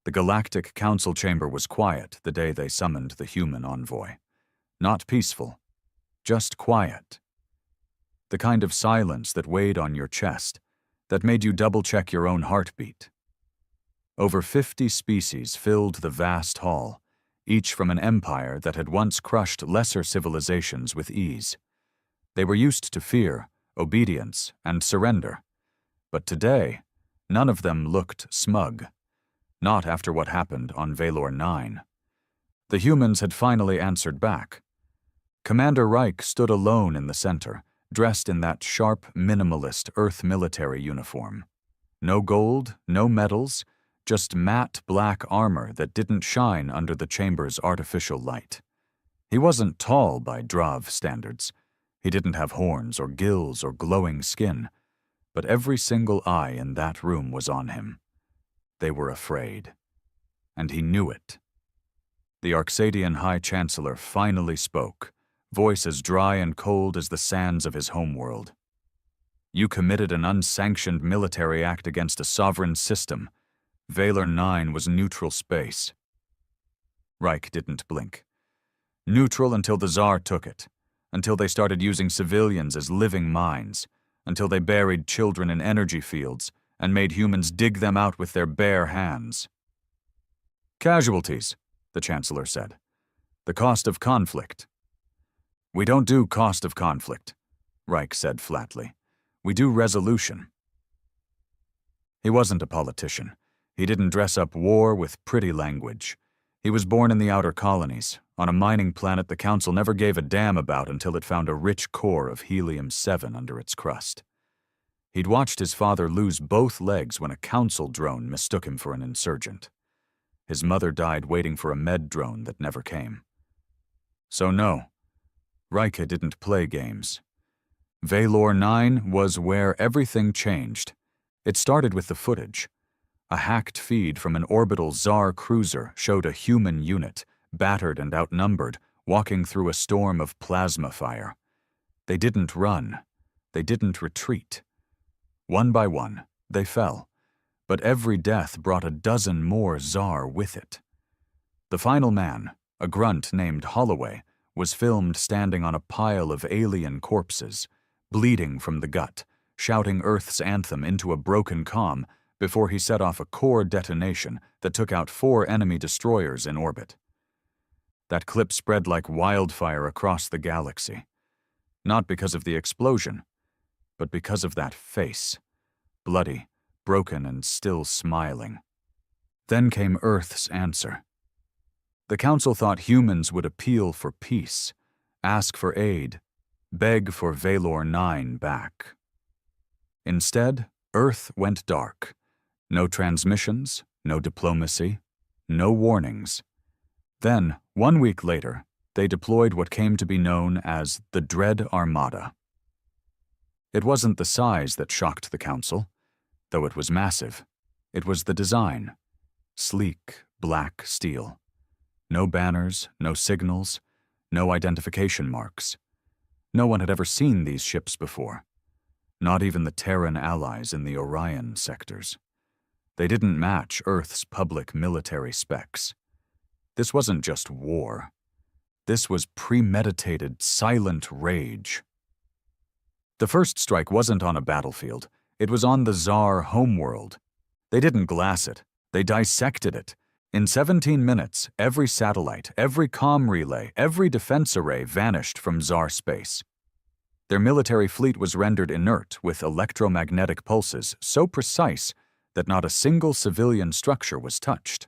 The Galactic Council chamber was quiet the day they summoned the human envoy. Not peaceful, just quiet. The kind of silence that weighed on your chest, that made you double-check your own heartbeat. Over 50 species filled the vast hall, each from an empire that had once crushed lesser civilizations with ease. They were used to fear, obedience, and surrender. But today, none of them looked smug. Not after what happened on Valor 9. The humans had finally answered back. Commander Reich stood alone in the center, dressed in that sharp, minimalist Earth military uniform. No gold, no medals, just matte black armor that didn't shine under the chamber's artificial light. He wasn't tall by Drav standards. He didn't have horns or gills or glowing skin, but every single eye in that room was on him. They were afraid. And he knew it. The Arxadian High Chancellor finally spoke, voice as dry and cold as the sands of his homeworld. You committed an unsanctioned military act against a sovereign system. Valor 9 was neutral space. Reich didn't blink. Neutral until the Tsar took it, until they started using civilians as living mines, until they buried children in energy fields and made humans dig them out with their bare hands. Casualties, the Chancellor said. The cost of conflict. We don't do cost of conflict, Reich said flatly. We do resolution. He wasn't a politician. He didn't dress up war with pretty language. He was born in the outer colonies, on a mining planet the Council never gave a damn about until it found a rich core of helium-7 under its crust. He'd watched his father lose both legs when a Council drone mistook him for an insurgent. His mother died waiting for a med drone that never came. So no, Reich didn't play games. Valor 9 was where everything changed. It started with the footage. A hacked feed from an orbital Tsar cruiser showed a human unit, battered and outnumbered, walking through a storm of plasma fire. They didn't run. They didn't retreat. One by one, they fell. But every death brought a dozen more Tsar with it. The final man, a grunt named Holloway, was filmed standing on a pile of alien corpses, bleeding from the gut, shouting Earth's anthem into a broken comm before he set off a core detonation that took out 4 enemy destroyers in orbit. That clip spread like wildfire across the galaxy. Not because of the explosion, but because of that face. Bloody, broken, and still smiling. Then came Earth's answer. The Council thought humans would appeal for peace, ask for aid, beg for Valor 9 back. Instead, Earth went dark. No transmissions, no diplomacy, no warnings. Then, 1 week later, they deployed what came to be known as the Dread Armada. It wasn't the size that shocked the Council, though it was massive. It was the design. Sleek, black steel. No banners, no signals, no identification marks. No one had ever seen these ships before. Not even the Terran allies in the Orion sectors. They didn't match Earth's public military specs. This wasn't just war. This was premeditated, silent rage. The first strike wasn't on a battlefield. It was on the Tsar homeworld. They didn't glass it. They dissected it. In 17 minutes, every satellite, every comm relay, every defense array vanished from Tsar space. Their military fleet was rendered inert with electromagnetic pulses so precise that not a single civilian structure was touched.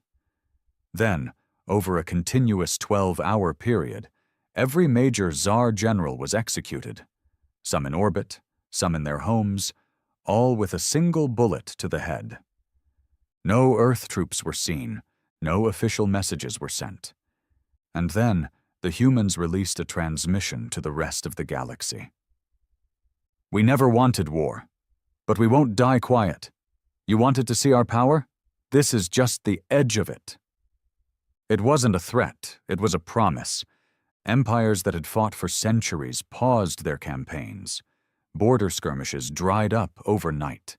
Then, over a continuous 12-hour period, every major Tsar general was executed, some in orbit, some in their homes, all with a single bullet to the head. No Earth troops were seen, no official messages were sent. And then, the humans released a transmission to the rest of the galaxy. We never wanted war, but we won't die quiet. You wanted to see our power? This is just the edge of it. It wasn't a threat, it was a promise. Empires that had fought for centuries paused their campaigns. Border skirmishes dried up overnight.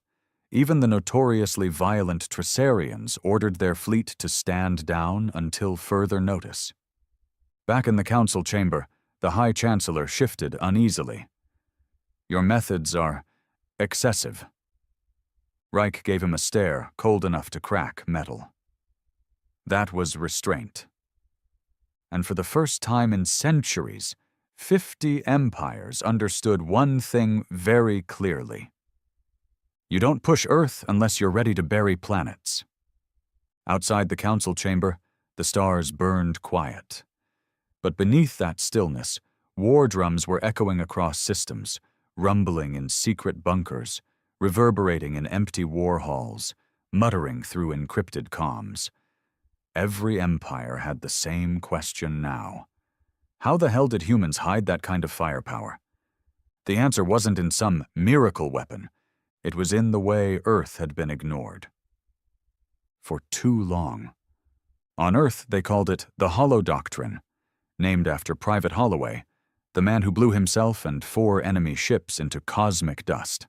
even the notoriously violent Tressarians ordered their fleet to stand down until further notice. Back in the council chamber, the High Chancellor shifted uneasily. "Your methods are excessive." Reich gave him a stare cold enough to crack metal. That was restraint. And for the first time in centuries, 50 empires understood one thing very clearly. You don't push Earth unless you're ready to bury planets. Outside the council chamber, the stars burned quiet. But beneath that stillness, war drums were echoing across systems, rumbling in secret bunkers, reverberating in empty war halls, muttering through encrypted comms. Every empire had the same question now. How the hell did humans hide that kind of firepower? The answer wasn't in some miracle weapon. It was in the way Earth had been ignored. For too long. On Earth, they called it the Hollow Doctrine, named after Private Holloway, the man who blew himself and 4 enemy ships into cosmic dust.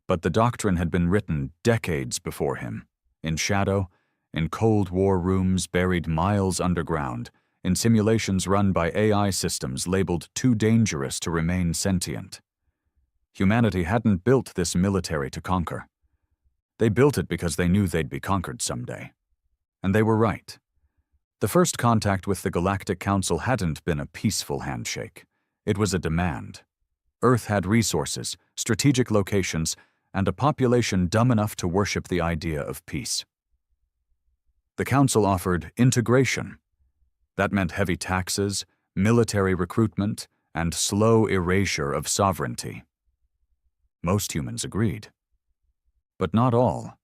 But the doctrine had been written decades before him, in shadow, in Cold War rooms buried miles underground, in simulations run by AI systems labeled too dangerous to remain sentient. Humanity hadn't built this military to conquer. They built it because they knew they'd be conquered someday. And they were right. The first contact with the Galactic Council hadn't been a peaceful handshake. It was a demand. Earth had resources, strategic locations, and a population dumb enough to worship the idea of peace. The Council offered integration. That meant heavy taxes, military recruitment, and slow erasure of sovereignty. Most humans agreed. But not all.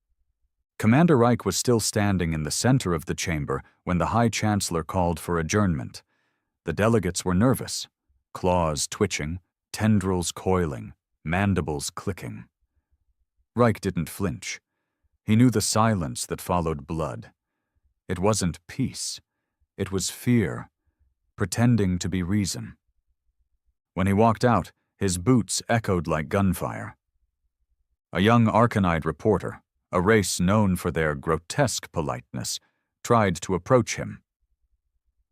Commander Reich was still standing in the center of the chamber when the High Chancellor called for adjournment. The delegates were nervous, claws twitching, tendrils coiling, mandibles clicking. Reich didn't flinch. He knew the silence that followed blood. It wasn't peace. It was fear, pretending to be reason. When he walked out, his boots echoed like gunfire. A young Arcanide reporter, a race known for their grotesque politeness, tried to approach him.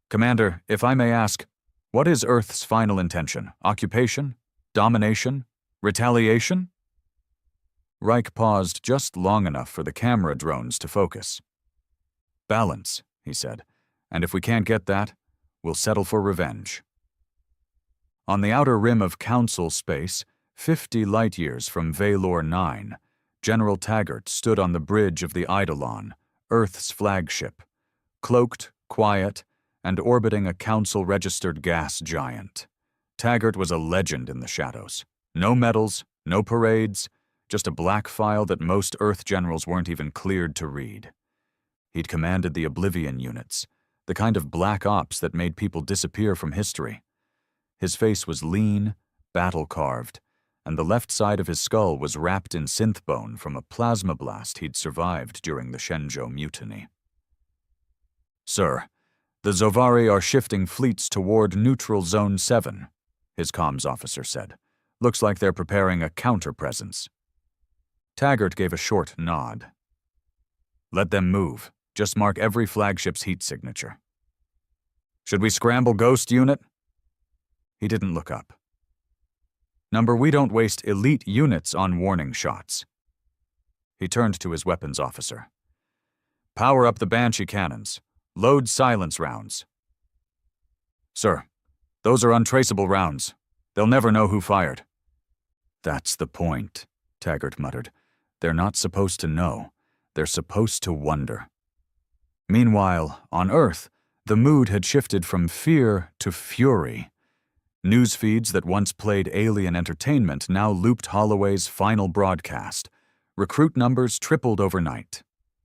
"Commander, if I may ask, what is Earth's final intention? Occupation? Domination? Retaliation?" Reich paused just long enough for the camera drones to focus. "Balance," he said, "and if we can't get that, we'll settle for revenge." On the outer rim of Council space, 50 light-years from Valor 9, General Taggart stood on the bridge of the Eidolon, Earth's flagship, cloaked, quiet, and orbiting a Council-registered gas giant. Taggart was a legend in the shadows. No medals, no parades, just a black file that most Earth generals weren't even cleared to read. He'd commanded the Oblivion units, the kind of black ops that made people disappear from history. His face was lean, battle-carved, and the left side of his skull was wrapped in synth bone from a plasma blast he'd survived during the Shenzhou mutiny. "Sir, the Zovari are shifting fleets toward Neutral Zone 7, his comms officer said. "Looks like they're preparing a counter-presence." Taggart gave a short nod. "Let them move. Just mark every flagship's heat signature." "Should we scramble Ghost Unit?" He didn't look up. "Number, we don't waste elite units on warning shots." He turned to his weapons officer. "Power up the Banshee cannons. Load silence rounds." "Sir, those are untraceable rounds. They'll never know who fired." "That's the point," Taggart muttered. "They're not supposed to know. They're supposed to wonder." Meanwhile, on Earth, the mood had shifted from fear to fury. News feeds that once played alien entertainment now looped Holloway's final broadcast. Recruit numbers tripled overnight.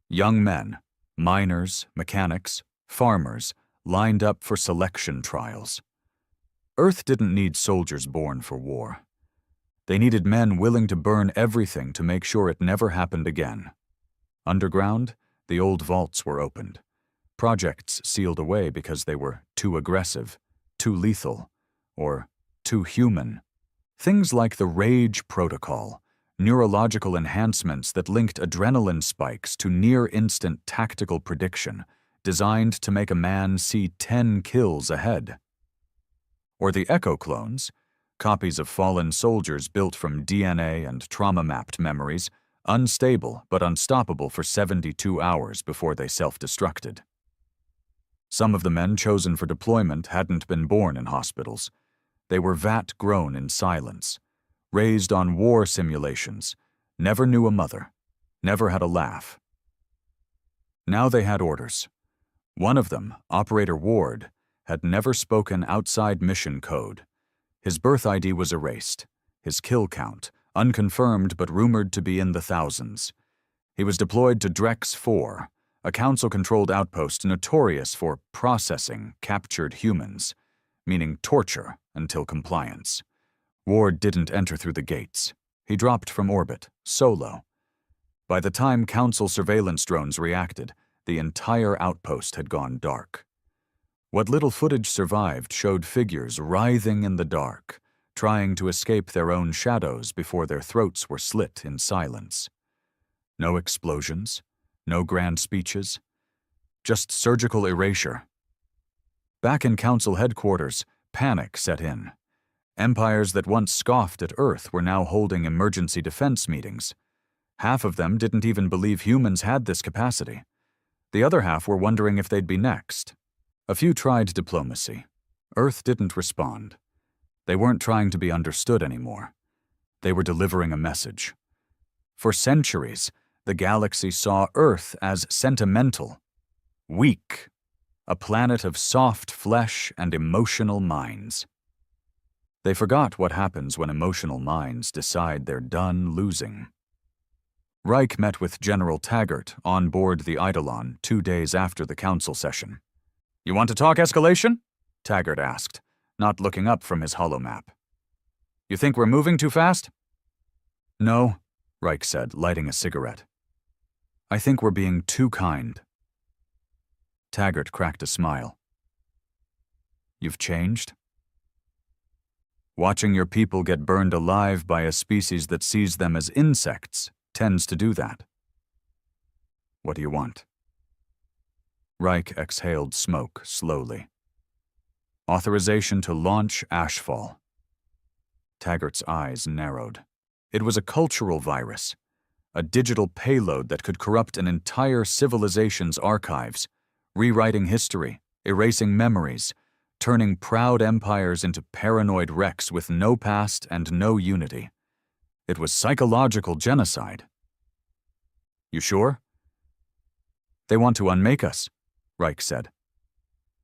Young men, miners, mechanics, farmers, lined up for selection trials. Earth didn't need soldiers born for war. They needed men willing to burn everything to make sure it never happened again. Underground, the old vaults were opened. Projects sealed away because they were too aggressive, too lethal, or too human. Things like the Rage Protocol, neurological enhancements that linked adrenaline spikes to near-instant tactical prediction, designed to make a man see 10 kills ahead. Or the Echo clones, copies of fallen soldiers built from DNA and trauma-mapped memories, unstable but unstoppable for 72 hours before they self-destructed. Some of the men chosen for deployment hadn't been born in hospitals. They were vat-grown in silence, raised on war simulations, never knew a mother, never had a laugh. Now they had orders. One of them, Operator Ward, had never spoken outside mission code. His birth ID was erased, his kill count, unconfirmed but rumored to be in the thousands. He was deployed to Drex 4, a council-controlled outpost notorious for processing captured humans, meaning torture until compliance. Ward didn't enter through the gates. He dropped from orbit, solo. By the time Council surveillance drones reacted, the entire outpost had gone dark. What little footage survived showed figures writhing in the dark, trying to escape their own shadows before their throats were slit in silence. No explosions, no grand speeches, just surgical erasure. Back in Council headquarters, panic set in. Empires that once scoffed at Earth were now holding emergency defense meetings. Half of them didn't even believe humans had this capacity. The other half were wondering if they'd be next. A few tried diplomacy. Earth didn't respond. They weren't trying to be understood anymore. They were delivering a message. For centuries, the galaxy saw Earth as sentimental, weak, a planet of soft flesh and emotional minds. They forgot what happens when emotional minds decide they're done losing. Reich met with General Taggart on board the Eidolon 2 days after the council session. "You want to talk escalation?" Taggart asked, not looking up from his holomap. "You think we're moving too fast?" "No," Reich said, lighting a cigarette. "I think we're being too kind." Taggart cracked a smile. "You've changed?" "Watching your people get burned alive by a species that sees them as insects tends to do that." "What do you want?" Reich exhaled smoke slowly. "Authorization to launch Ashfall." Taggart's eyes narrowed. It was a cultural virus, a digital payload that could corrupt an entire civilization's archives, rewriting history, erasing memories, turning proud empires into paranoid wrecks with no past and no unity. It was psychological genocide. "You sure?" "They want to unmake us," Reich said.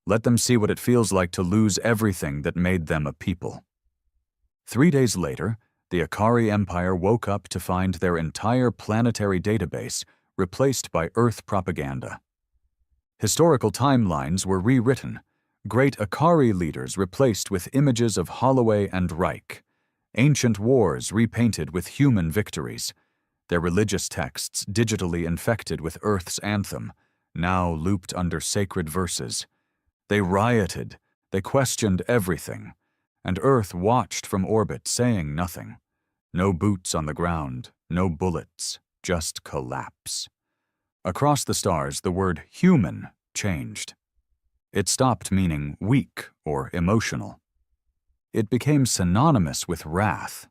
"Let them see what it feels like to lose everything that made them a people." 3 days later, the Akari Empire woke up to find their entire planetary database replaced by Earth propaganda. Historical timelines were rewritten, great Akari leaders replaced with images of Holloway and Reich, ancient wars repainted with human victories, their religious texts digitally infected with Earth's anthem, now looped under sacred verses. They rioted, they questioned everything, and Earth watched from orbit saying nothing. No boots on the ground, no bullets, just collapse. Across the stars, the word human changed. It stopped meaning weak or emotional. It became synonymous with wrath.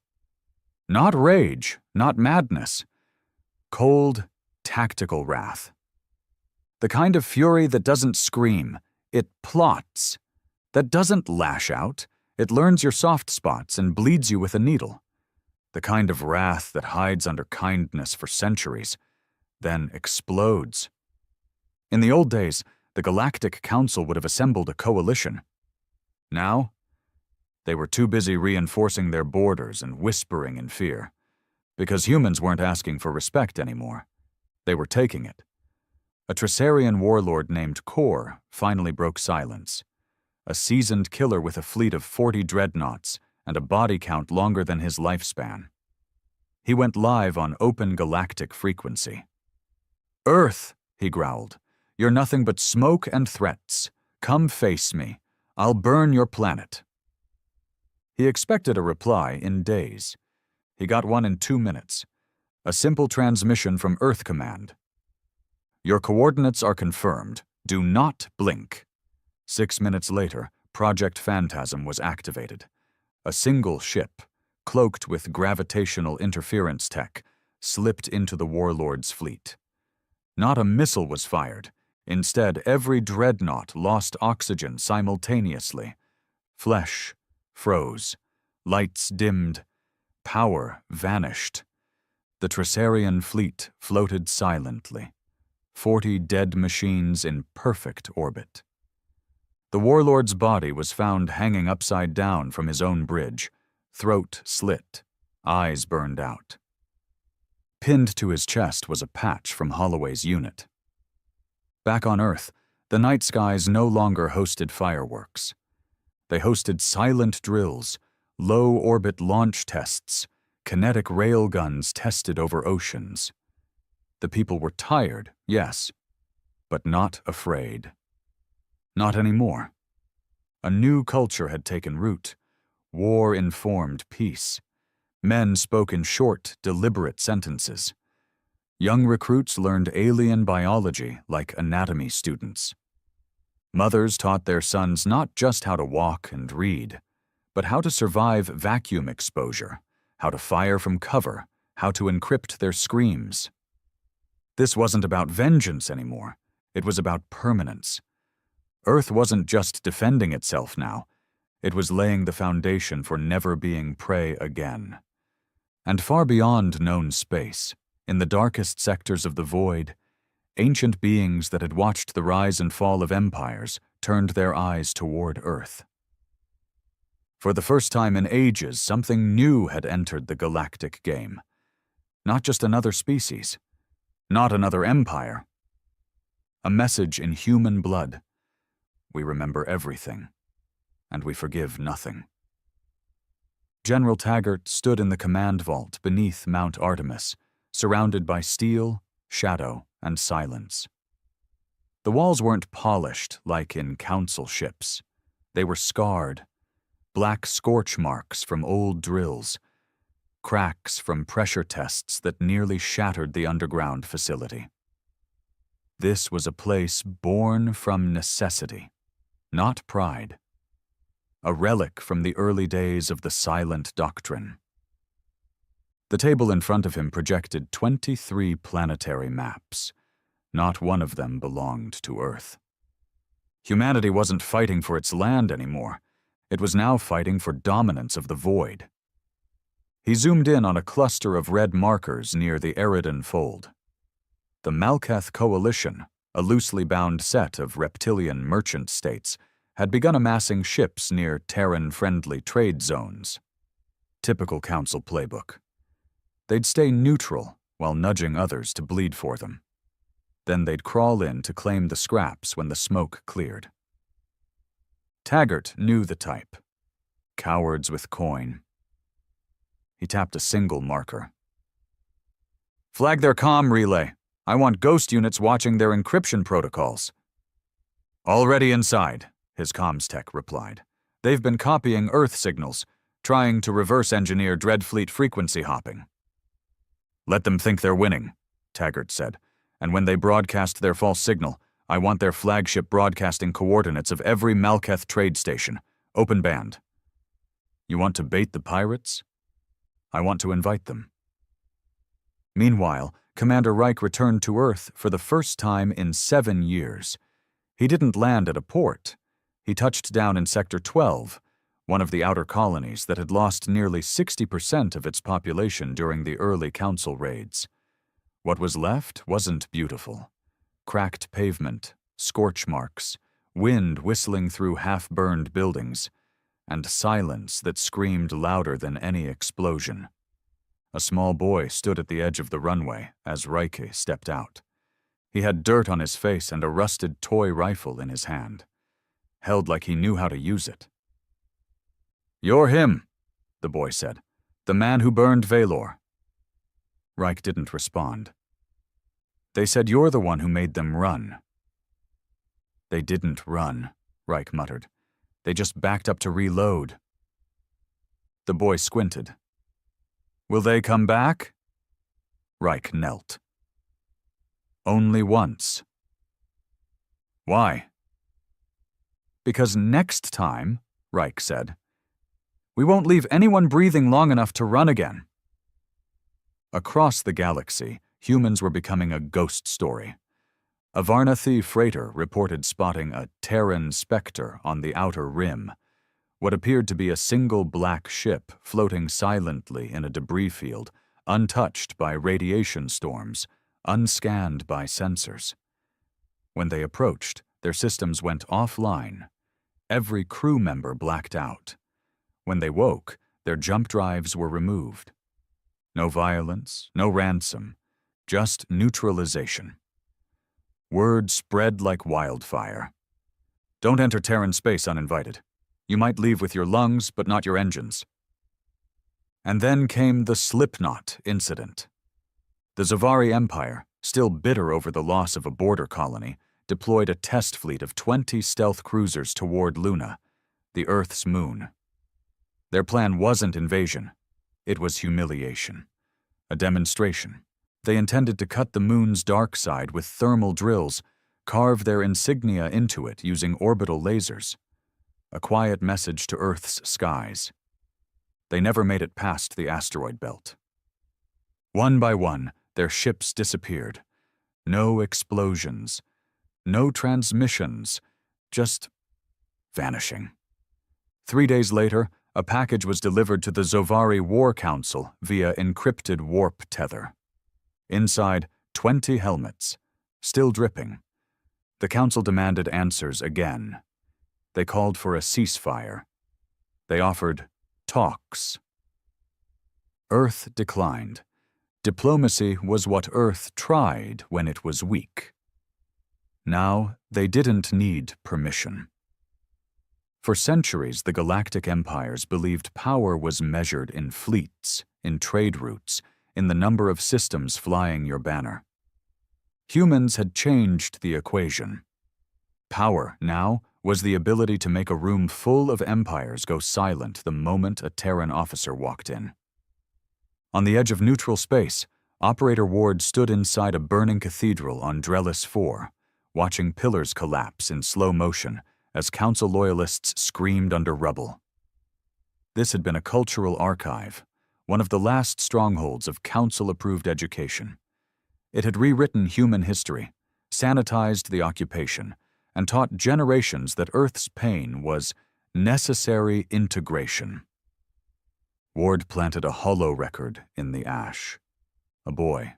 Not rage, not madness. Cold, tactical wrath. The kind of fury that doesn't scream, it plots. That doesn't lash out, it learns your soft spots and bleeds you with a needle. The kind of wrath that hides under kindness for centuries, then explodes. In the old days, the Galactic Council would have assembled a coalition. Now, they were too busy reinforcing their borders and whispering in fear. Because humans weren't asking for respect anymore. They were taking it. A Tressarian warlord named Kor finally broke silence. A seasoned killer with a fleet of 40 dreadnoughts and a body count longer than his lifespan. He went live on open galactic frequency. "Earth," he growled, "you're nothing but smoke and threats. Come face me. I'll burn your planet." He expected a reply in days. He got one in 2 minutes. A simple transmission from Earth Command. Your coordinates are confirmed. Do not blink. 6 minutes later, Project Phantasm was activated. A single ship, cloaked with gravitational interference tech, slipped into the warlord's fleet. Not a missile was fired. Instead, every dreadnought lost oxygen simultaneously. Flesh froze. Lights dimmed. Power vanished. The Tressarian fleet floated silently. 40 dead machines in perfect orbit. The warlord's body was found hanging upside down from his own bridge, throat slit, eyes burned out. Pinned to his chest was a patch from Holloway's unit. Back on Earth, the night skies no longer hosted fireworks. They hosted silent drills, low-orbit launch tests, kinetic railguns tested over oceans. The people were tired, yes, but not afraid. Not anymore. A new culture had taken root. War-informed peace. Men spoke in short, deliberate sentences. Young recruits learned alien biology like anatomy students. Mothers taught their sons not just how to walk and read, but how to survive vacuum exposure, how to fire from cover, how to encrypt their screams. This wasn't about vengeance anymore. It was about permanence. Earth wasn't just defending itself now. It was laying the foundation for never being prey again. And far beyond known space, in the darkest sectors of the void, ancient beings that had watched the rise and fall of empires turned their eyes toward Earth. For the first time in ages, something new had entered the galactic game. Not just another species. Not another empire. A message in human blood. We remember everything, and we forgive nothing. General Taggart stood in the command vault beneath Mount Artemis, surrounded by steel, shadow, and silence. The walls weren't polished like in council ships. They were scarred, black scorch marks from old drills, cracks from pressure tests that nearly shattered the underground facility. This was a place born from necessity, not pride. A relic from the early days of the silent doctrine. The table in front of him projected 23 planetary maps. Not one of them belonged to Earth. Humanity wasn't fighting for its land anymore. It was now fighting for dominance of the void. He zoomed in on a cluster of red markers near the Eridan Fold. The Malkath Coalition, a loosely bound set of reptilian merchant states, had begun amassing ships near Terran-friendly trade zones. Typical Council playbook. They'd stay neutral while nudging others to bleed for them. Then they'd crawl in to claim the scraps when the smoke cleared. Taggart knew the type. Cowards with coin. He tapped a single marker. Flag their comm relay. I want ghost units watching their encryption protocols. Already inside, his comms tech replied. They've been copying Earth signals, trying to reverse engineer Dreadfleet frequency hopping. Let them think they're winning, Taggart said, and when they broadcast their false signal, I want their flagship broadcasting coordinates of every Malkath trade station, open band. You want to bait the pirates? I want to invite them. Meanwhile, Commander Reich returned to Earth for the first time in 7 years. He didn't land at a port. He touched down in Sector 12, one of the outer colonies that had lost nearly 60% of its population during the early Council raids. What was left wasn't beautiful. Cracked pavement, scorch marks, wind whistling through half-burned buildings, and silence that screamed louder than any explosion. A small boy stood at the edge of the runway as Reich stepped out. He had dirt on his face and a rusted toy rifle in his hand, held like he knew how to use it. You're him, the boy said. The man who burned Valor. Reich didn't respond. They said you're the one who made them run. They didn't run, Reich muttered. They just backed up to reload. The boy squinted. Will they come back? Reich knelt. Only once. Why? Because next time, Reich said, we won't leave anyone breathing long enough to run again. Across the galaxy, humans were becoming a ghost story. A Varnathi freighter reported spotting a Terran specter on the outer rim, what appeared to be a single black ship floating silently in a debris field, untouched by radiation storms, unscanned by sensors. When they approached, their systems went offline. Every crew member blacked out. When they woke, their jump drives were removed. No violence, no ransom, just neutralization. Word spread like wildfire. Don't enter Terran space uninvited. You might leave with your lungs, but not your engines. And then came the Slipknot incident. The Zovari Empire, still bitter over the loss of a border colony, deployed a test fleet of 20 stealth cruisers toward Luna, the Earth's moon. Their plan wasn't invasion. It was humiliation. A demonstration. They intended to cut the moon's dark side with thermal drills, carve their insignia into it using orbital lasers. A quiet message to Earth's skies. They never made it past the asteroid belt. One by one, their ships disappeared. No explosions. No transmissions. Just vanishing. 3 days later, a package was delivered to the Zovari War Council via encrypted warp tether. Inside, 20 helmets, still dripping. The council demanded answers again. They called for a ceasefire. They offered talks. Earth declined. Diplomacy was what Earth tried when it was weak. Now, they didn't need permission. For centuries, the galactic empires believed power was measured in fleets, in trade routes, in the number of systems flying your banner. Humans had changed the equation. Power, now, was the ability to make a room full of empires go silent the moment a Terran officer walked in. On the edge of neutral space, Operator Ward stood inside a burning cathedral on Drellis 4, watching pillars collapse in slow motion as Council loyalists screamed under rubble. This had been a cultural archive, one of the last strongholds of Council-approved education. It had rewritten human history, sanitized the occupation, and taught generations that Earth's pain was necessary integration. Ward planted a hollow record in the ash. A boy,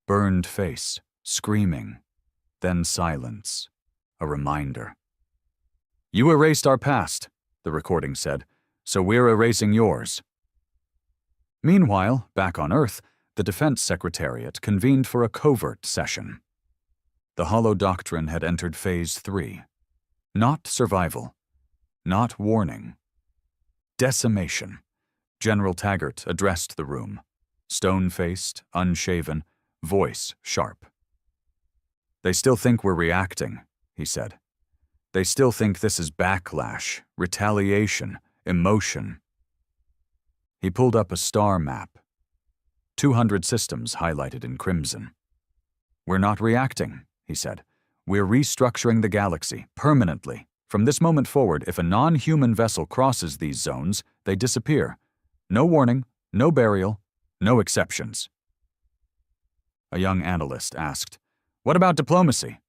burned face, screaming, then silence, a reminder. You erased our past, the recording said, so we're erasing yours. Meanwhile, back on Earth, the Defense Secretariat convened for a covert session. The Hollow Doctrine had entered Phase 3. Not survival. Not warning. Decimation. General Taggart addressed the room. Stone-faced, unshaven, voice sharp. They still think we're reacting, he said. They still think this is backlash, retaliation, emotion. He pulled up a star map. 200 systems highlighted in crimson. We're not reacting, he said. We're restructuring the galaxy, permanently. From this moment forward, if a non-human vessel crosses these zones, they disappear. No warning, no burial, no exceptions. A young analyst asked, "What about diplomacy?"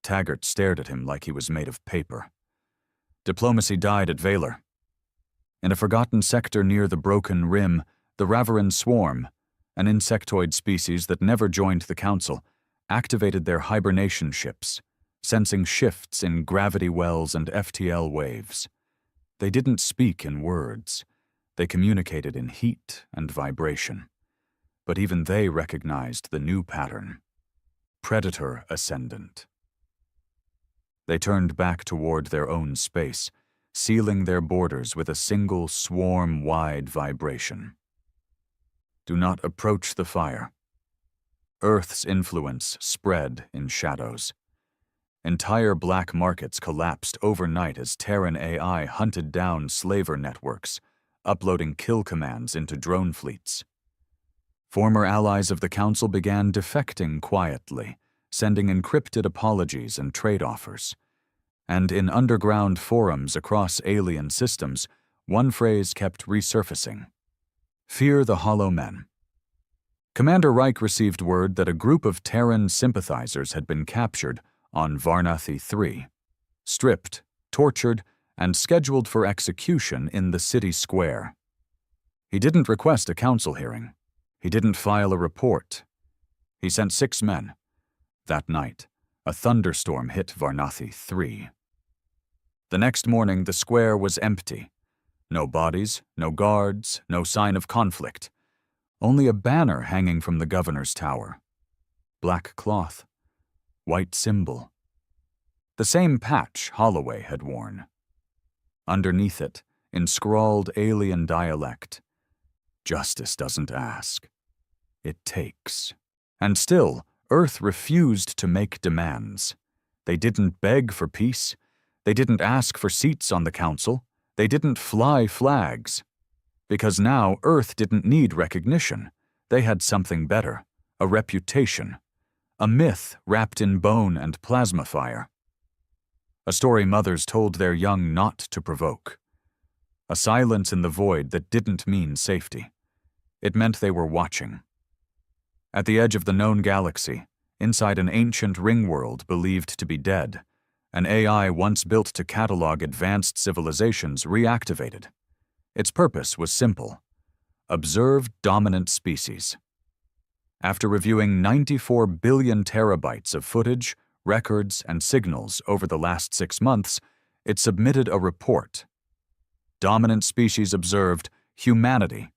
Taggart stared at him like he was made of paper. Diplomacy died at Valor. In a forgotten sector near the Broken Rim, the Raveran Swarm, an insectoid species that never joined the Council, activated their hibernation ships, sensing shifts in gravity wells and FTL waves. They didn't speak in words. They communicated in heat and vibration. But even they recognized the new pattern. Predator ascendant. They turned back toward their own space, sealing their borders with a single swarm-wide vibration. Do not approach the fire. Earth's influence spread in shadows. Entire black markets collapsed overnight as Terran AI hunted down slaver networks, uploading kill commands into drone fleets. Former allies of the Council began defecting quietly, sending encrypted apologies and trade offers. And in underground forums across alien systems, one phrase kept resurfacing: "Fear the Hollow Men." Commander Reich received word that a group of Terran sympathizers had been captured on Varnathi 3, stripped, tortured, and scheduled for execution in the city square. He didn't request a council hearing. He didn't file a report. He sent 6 men. That night, a thunderstorm hit Varnathi 3. The next morning, the square was empty. No bodies, no guards, no sign of conflict. Only a banner hanging from the governor's tower. Black cloth. White symbol. The same patch Holloway had worn. Underneath it, in scrawled alien dialect, "Justice doesn't ask. It takes." And still, Earth refused to make demands. They didn't beg for peace. They didn't ask for seats on the council. They didn't fly flags. Because now Earth didn't need recognition. They had something better, a reputation, a myth wrapped in bone and plasma fire. A story mothers told their young not to provoke. A silence in the void that didn't mean safety. It meant they were watching. At the edge of the known galaxy, inside an ancient ring world believed to be dead, an AI once built to catalog advanced civilizations reactivated. Its purpose was simple: observe dominant species. After reviewing 94 billion terabytes of footage, records, and signals over the last 6 months, it submitted a report. Dominant species observed: humanity.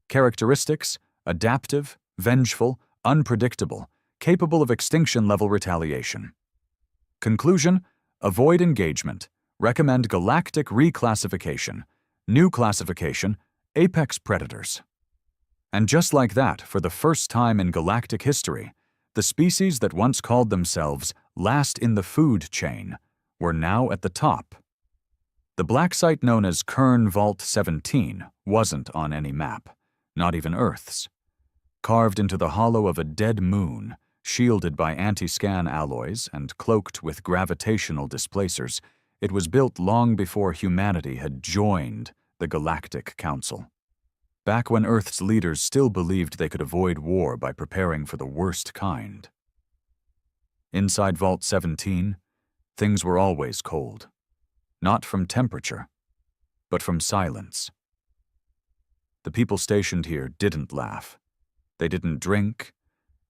Characteristics: adaptive, vengeful, unpredictable, capable of extinction-level retaliation. Conclusion: avoid engagement. Recommend galactic reclassification. New classification: apex predators. And just like that, for the first time in galactic history, the species that once called themselves last in the food chain were now at the top. The black site known as Kern Vault 17 wasn't on any map, not even Earth's. Carved into the hollow of a dead moon, shielded by anti-scan alloys and cloaked with gravitational displacers, it was built long before humanity had joined the Galactic Council. Back when Earth's leaders still believed they could avoid war by preparing for the worst kind. Inside Vault 17, things were always cold. Not from temperature, but from silence. The people stationed here didn't laugh. They didn't drink.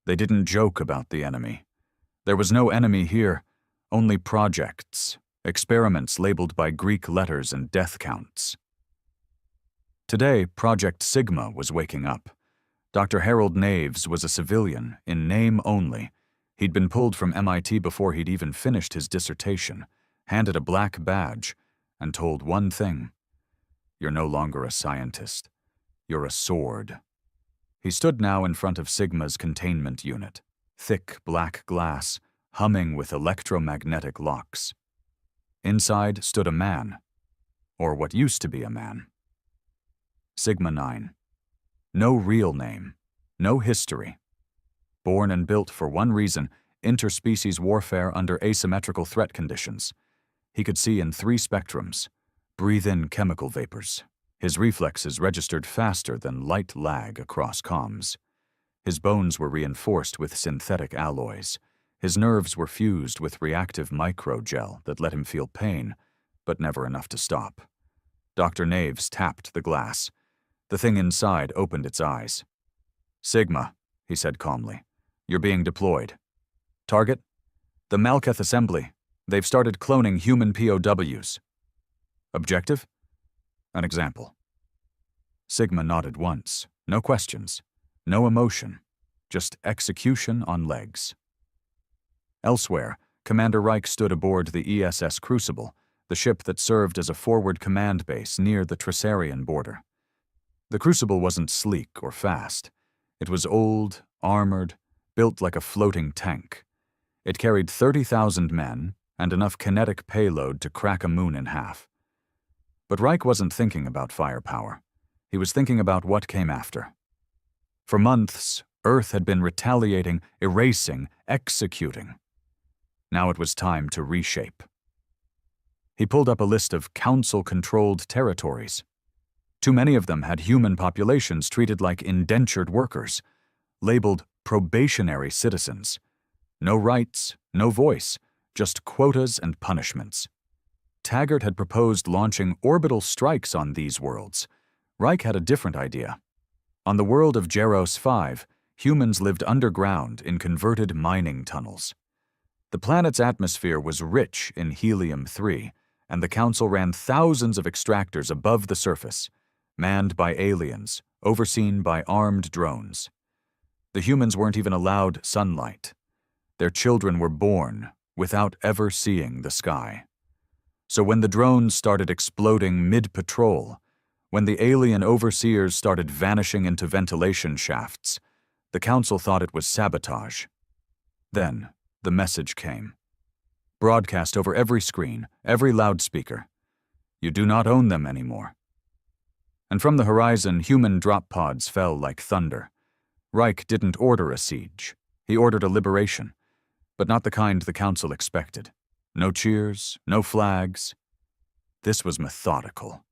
They didn't joke about the enemy. There was no enemy here, only projects, experiments labeled by Greek letters and death counts. Today, Project Sigma was waking up. Dr. Harold Naves was a civilian, in name only. He'd been pulled from MIT before he'd even finished his dissertation, handed a black badge, and told one thing: "You're no longer a scientist. You're a sword." He stood now in front of Sigma's containment unit, thick black glass, humming with electromagnetic locks. Inside stood a man, or what used to be a man. Sigma 9. No real name, no history. Born and built for one reason: interspecies warfare under asymmetrical threat conditions. He could see in 3 spectrums, breathe in chemical vapors. His reflexes registered faster than light lag across comms. His bones were reinforced with synthetic alloys. His nerves were fused with reactive microgel that let him feel pain, but never enough to stop. Dr. Naves tapped the glass. The thing inside opened its eyes. "Sigma," he said calmly, "you're being deployed. Target? The Malketh Assembly. They've started cloning human POWs. Objective? An example." Sigma nodded once. No questions. No emotion. Just execution on legs. Elsewhere, Commander Reich stood aboard the ESS Crucible, the ship that served as a forward command base near the Tressarian border. The Crucible wasn't sleek or fast. It was old, armored, built like a floating tank. It carried 30,000 men and enough kinetic payload to crack a moon in half. But Reich wasn't thinking about firepower. He was thinking about what came after. For months, Earth had been retaliating, erasing, executing. Now it was time to reshape. He pulled up a list of council-controlled territories. Too many of them had human populations treated like indentured workers, labeled probationary citizens. No rights, no voice, just quotas and punishments. Taggart had proposed launching orbital strikes on these worlds. Reich had a different idea. On the world of Geros 5, humans lived underground in converted mining tunnels. The planet's atmosphere was rich in helium-3, and the Council ran thousands of extractors above the surface, manned by aliens, overseen by armed drones. The humans weren't even allowed sunlight. Their children were born without ever seeing the sky. So when the drones started exploding mid-patrol, when the alien overseers started vanishing into ventilation shafts, the Council thought it was sabotage. Then, the message came. Broadcast over every screen, every loudspeaker. You do not own them anymore. And from the horizon, human drop pods fell like thunder. Reich didn't order a siege. He ordered a liberation, but not the kind the Council expected. No cheers, no flags. This was methodical.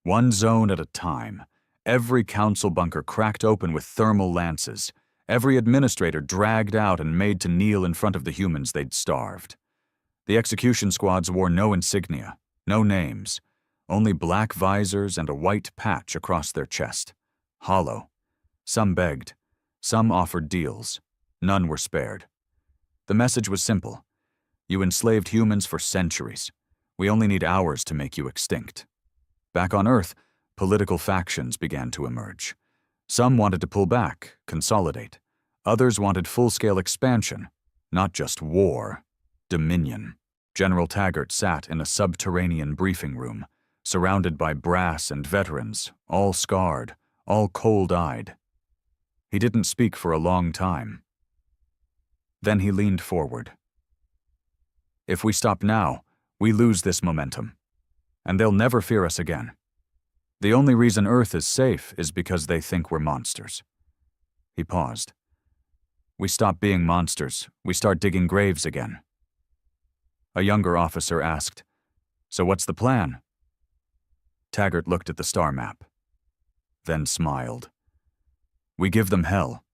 One zone at a time. Every Council bunker cracked open with thermal lances. Every administrator dragged out and made to kneel in front of the humans they'd starved. The execution squads wore no insignia, no names, only black visors and a white patch across their chest. Hollow. Some begged. Some offered deals. None were spared. The message was simple. You enslaved humans for centuries. We only need hours to make you extinct. Back on Earth, political factions began to emerge. Some wanted to pull back, consolidate. Others wanted full-scale expansion, not just war, dominion. General Taggart sat in a subterranean briefing room, surrounded by brass and veterans, all scarred, all cold-eyed. He didn't speak for a long time. Then he leaned forward. If we stop now, we lose this momentum, and they'll never fear us again. The only reason Earth is safe is because they think we're monsters. He paused. We stop being monsters, we start digging graves again. A younger officer asked, So what's the plan? Taggart looked at the star map, then smiled. We give them hell,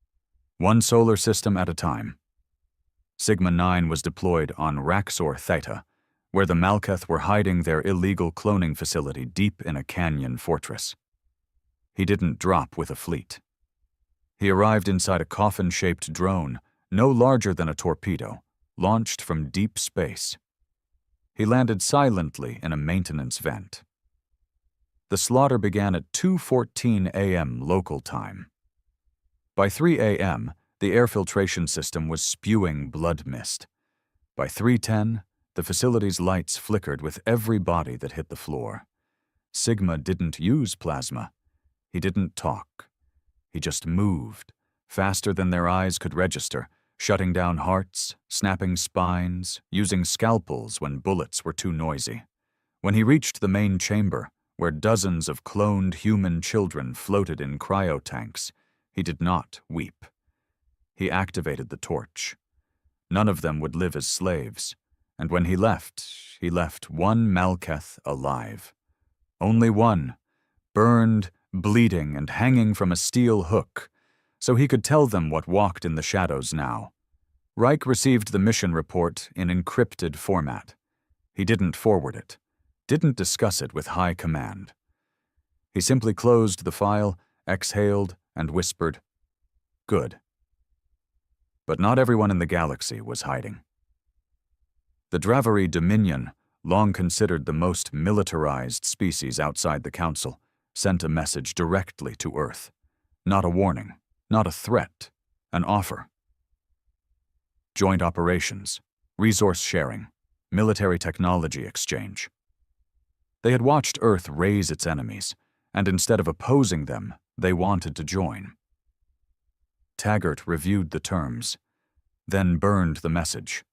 one solar system at a time. Sigma 9 was deployed on Raxor Theta, where the Malkath were hiding their illegal cloning facility deep in a canyon fortress. He didn't drop with a fleet. He arrived inside a coffin-shaped drone, no larger than a torpedo, launched from deep space. He landed silently in a maintenance vent. The slaughter began at 2:14 a.m. local time. By 3 a.m., the air filtration system was spewing blood mist. By 3:10, the facility's lights flickered with every body that hit the floor. Sigma didn't use plasma. He didn't talk. He just moved, faster than their eyes could register, shutting down hearts, snapping spines, using scalpels when bullets were too noisy. When he reached the main chamber, where dozens of cloned human children floated in cryotanks, he did not weep. He activated the torch. None of them would live as slaves, and when he left one Malkath alive. Only one, burned, bleeding, and hanging from a steel hook, so he could tell them what walked in the shadows now. Reich received the mission report in encrypted format. He didn't forward it, didn't discuss it with high command. He simply closed the file, exhaled, and whispered, Good. But not everyone in the galaxy was hiding. The Dravari Dominion, long considered the most militarized species outside the Council, sent a message directly to Earth. Not a warning, not a threat, an offer. Joint operations, resource sharing, military technology exchange. They had watched Earth raise its enemies, and instead of opposing them, they wanted to join. Taggart reviewed the terms, then burned the message.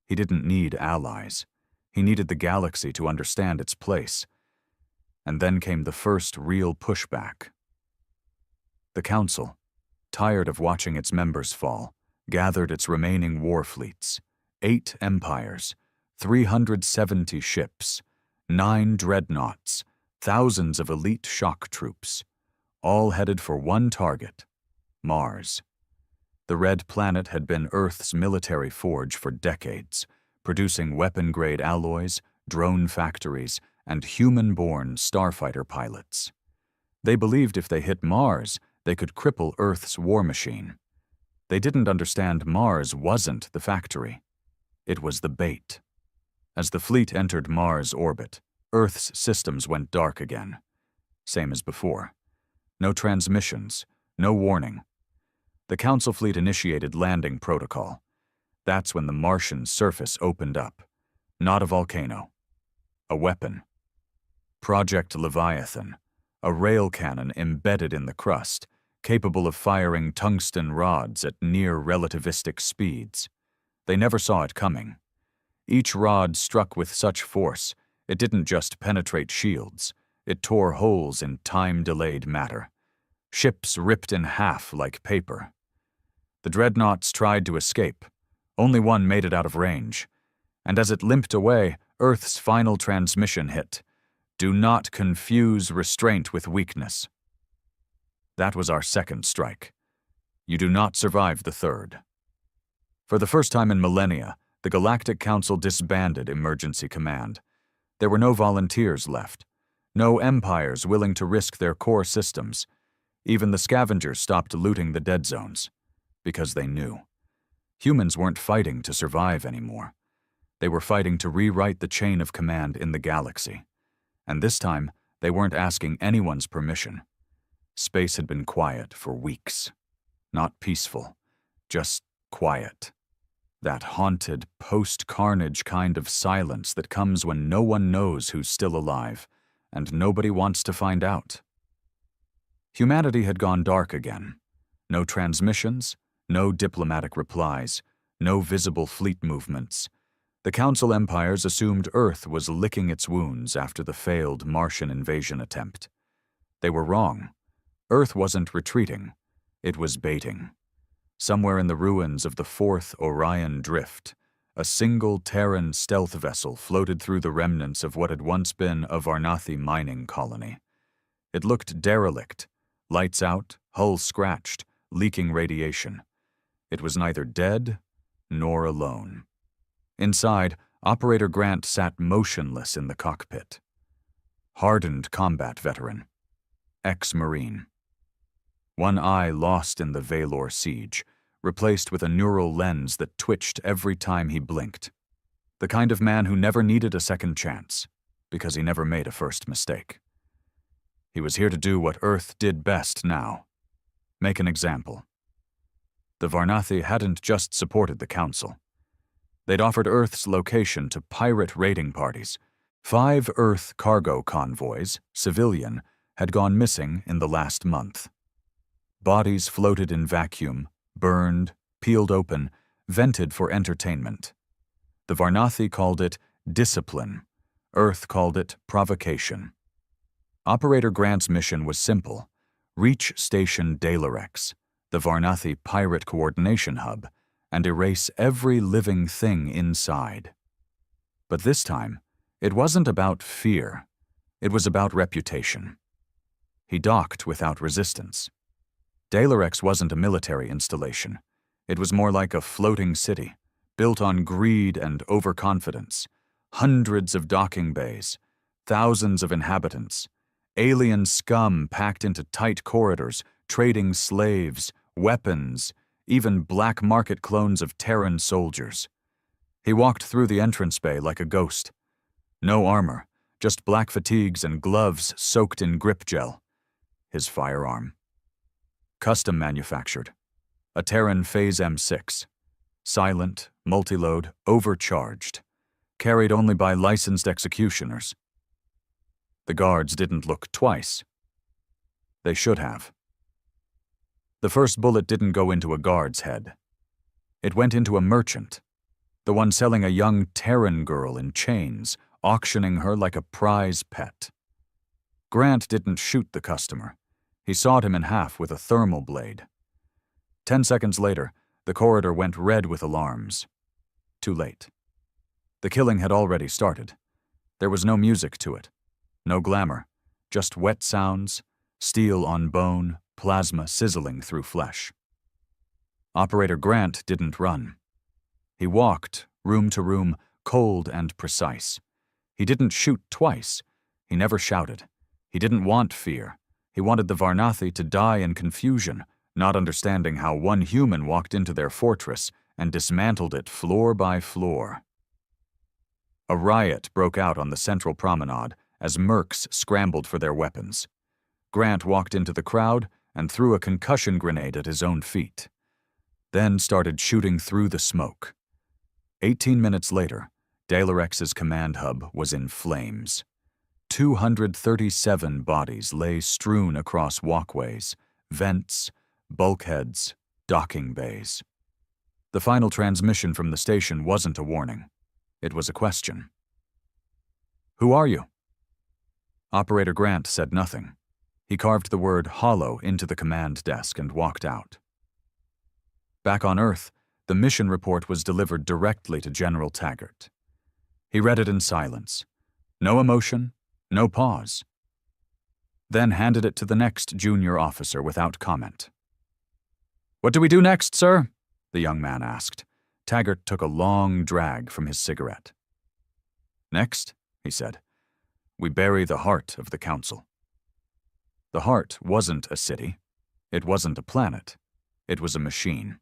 He didn't need allies. He needed the galaxy to understand its place. And then came the first real pushback. The Council, tired of watching its members fall, gathered its remaining war fleets, 8 empires, 370 ships, 9 dreadnoughts, thousands of elite shock troops, all headed for one target, Mars. The red planet had been Earth's military forge for decades, producing weapon-grade alloys, drone factories, and human-born starfighter pilots. They believed if they hit Mars, they could cripple Earth's war machine. They didn't understand Mars wasn't the factory. It was the bait. As the fleet entered Mars' orbit, Earth's systems went dark again. Same as before. No transmissions, no warning. The Council fleet initiated landing protocol. That's when the Martian surface opened up. Not a volcano. A weapon. Project Leviathan, a rail cannon embedded in the crust, capable of firing tungsten rods at near relativistic speeds. They never saw it coming. Each rod struck with such force, it didn't just penetrate shields, it tore holes in time-delayed matter. Ships ripped in half like paper. The dreadnoughts tried to escape. Only one made it out of range. And as it limped away, Earth's final transmission hit. Do not confuse restraint with weakness. That was our second strike. You do not survive the third. For the first time in millennia, the Galactic Council disbanded Emergency Command. There were no volunteers left. No empires willing to risk their core systems. Even the scavengers stopped looting the dead zones. Because they knew. Humans weren't fighting to survive anymore. They were fighting to rewrite the chain of command in the galaxy. And this time, they weren't asking anyone's permission. Space had been quiet for weeks. Not peaceful, just quiet. That haunted, post-carnage kind of silence that comes when no one knows who's still alive, and nobody wants to find out. Humanity had gone dark again. No transmissions, no diplomatic replies, no visible fleet movements. The Council empires assumed Earth was licking its wounds after the failed Martian invasion attempt. They were wrong. Earth wasn't retreating. It was baiting. Somewhere in the ruins of the 4th Orion Drift, a single Terran stealth vessel floated through the remnants of what had once been a Varnathi mining colony. It looked derelict, lights out, hull scratched, leaking radiation. It was neither dead nor alone. Inside, Operator Grant sat motionless in the cockpit. Hardened combat veteran. Ex-Marine. One eye lost in the Valor siege, replaced with a neural lens that twitched every time he blinked. The kind of man who never needed a second chance, because he never made a first mistake. He was here to do what Earth did best now. Make an example. The Varnathi hadn't just supported the Council. They'd offered Earth's location to pirate raiding parties. 5 Earth cargo convoys, civilian, had gone missing in the last month. Bodies floated in vacuum, burned, peeled open, vented for entertainment. The Varnathi called it discipline. Earth called it provocation. Operator Grant's mission was simple. Reach Station Dalarex, the Varnathi pirate coordination hub, and erase every living thing inside. But this time, it wasn't about fear. It was about reputation. He docked without resistance. Dalarex wasn't a military installation. It was more like a floating city, built on greed and overconfidence. Hundreds of docking bays, thousands of inhabitants, alien scum packed into tight corridors, trading slaves, weapons, even black market clones of Terran soldiers. He walked through the entrance bay like a ghost. No armor, just black fatigues and gloves soaked in grip gel. His firearm. Custom manufactured. A Terran Phase M6. Silent, multi-load, overcharged. Carried only by licensed executioners. The guards didn't look twice. They should have. The first bullet didn't go into a guard's head. It went into a merchant, the one selling a young Terran girl in chains, auctioning her like a prize pet. Grant didn't shoot the customer. He sawed him in half with a thermal blade. 10 seconds later, the corridor went red with alarms. Too late. The killing had already started. There was no music to it, no glamour, just wet sounds, steel on bone, plasma sizzling through flesh. Operator Grant didn't run. He walked, room to room, cold and precise. He didn't shoot twice. He never shouted. He didn't want fear. He wanted the Varnathi to die in confusion, not understanding how one human walked into their fortress and dismantled it floor by floor. A riot broke out on the central promenade as mercs scrambled for their weapons. Grant walked into the crowd and threw a concussion grenade at his own feet, then started shooting through the smoke. 18 minutes later, Dalarex's command hub was in flames. 237 bodies lay strewn across walkways, vents, bulkheads, docking bays. The final transmission from the station wasn't a warning. It was a question. "Who are you?" Operator Grant said nothing. He carved the word hollow into the command desk and walked out. Back on Earth, the mission report was delivered directly to General Taggart. He read it in silence. No emotion, no pause. Then handed it to the next junior officer without comment. "What do we do next, sir?" the young man asked. Taggart took a long drag from his cigarette. "Next," he said, "we bury the heart of the council." The heart wasn't a city. It wasn't a planet. It was a machine.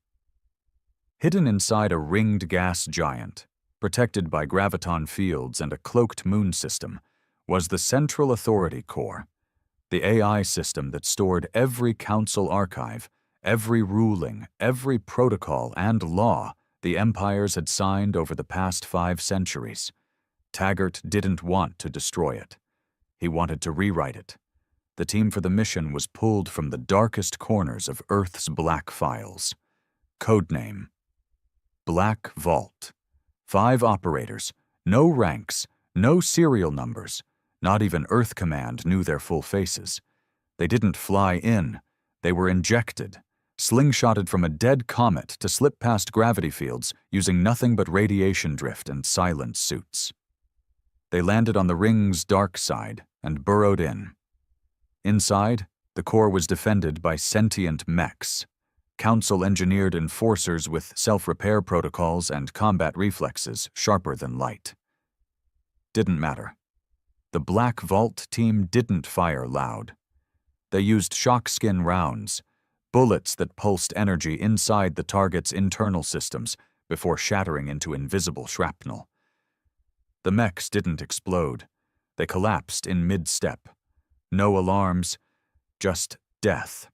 Hidden inside a ringed gas giant, protected by graviton fields and a cloaked moon system, was the Central Authority Core, the AI system that stored every council archive, every ruling, every protocol and law the empires had signed over the past 5 centuries. Taggart didn't want to destroy it. He wanted to rewrite it. The team for the mission was pulled from the darkest corners of Earth's black files. Codename: Black Vault. 5 operators, no ranks, no serial numbers. Not even Earth Command knew their full faces. They didn't fly in. They were injected, slingshotted from a dead comet to slip past gravity fields using nothing but radiation drift and silent suits. They landed on the ring's dark side and burrowed in. Inside, the core was defended by sentient mechs, council-engineered enforcers with self-repair protocols and combat reflexes sharper than light. Didn't matter. The Black Vault team didn't fire loud. They used shock-skin rounds, bullets that pulsed energy inside the target's internal systems before shattering into invisible shrapnel. The mechs didn't explode. They collapsed in mid-step. No alarms, just death.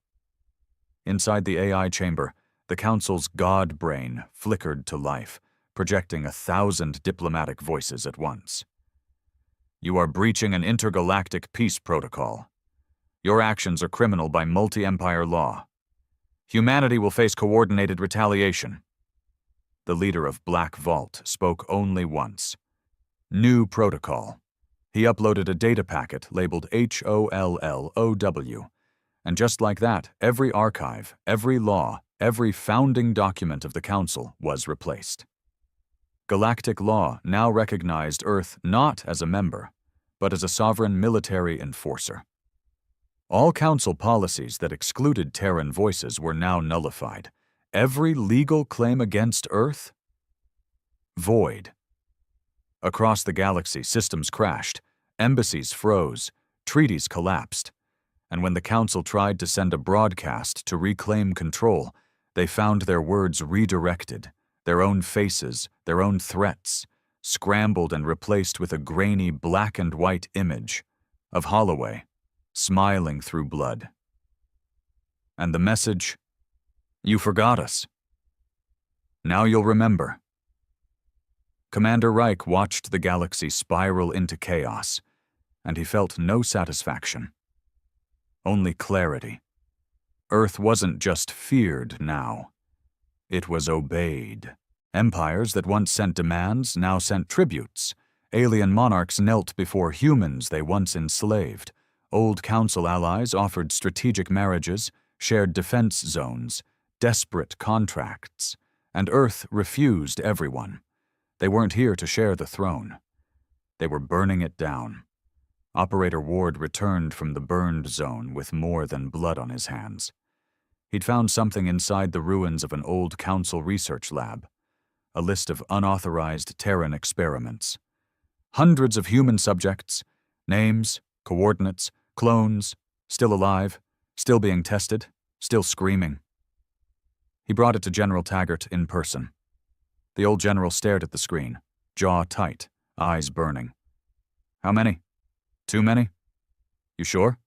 Inside the AI chamber, the Council's god brain flickered to life, projecting 1,000 diplomatic voices at once. "You are breaching an intergalactic peace protocol. Your actions are criminal by multi-empire law. Humanity will face coordinated retaliation." The leader of Black Vault spoke only once. New protocol. He uploaded a data packet labeled HOLLOW, and just like that, every archive, every law, every founding document of the Council was replaced. Galactic law now recognized Earth not as a member, but as a sovereign military enforcer. All Council policies that excluded Terran voices were now nullified. Every legal claim against Earth? Void. Across the galaxy, systems crashed, embassies froze, treaties collapsed, and when the Council tried to send a broadcast to reclaim control, they found their words redirected, their own faces, their own threats, scrambled and replaced with a grainy black and white image of Holloway, smiling through blood. And the message: "You forgot us. Now you'll remember." Commander Reich watched the galaxy spiral into chaos, and he felt no satisfaction. Only clarity. Earth wasn't just feared now. It was obeyed. Empires that once sent demands now sent tributes. Alien monarchs knelt before humans they once enslaved. Old Council allies offered strategic marriages, shared defense zones, desperate contracts, and Earth refused everyone. They weren't here to share the throne. They were burning it down. Operator Ward returned from the burned zone with more than blood on his hands. He'd found something inside the ruins of an old Council research lab, a list of unauthorized Terran experiments. Hundreds of human subjects, names, coordinates, clones, still alive, still being tested, still screaming. He brought it to General Taggart in person. The old general stared at the screen, jaw tight, eyes burning. How many? Too many? You sure?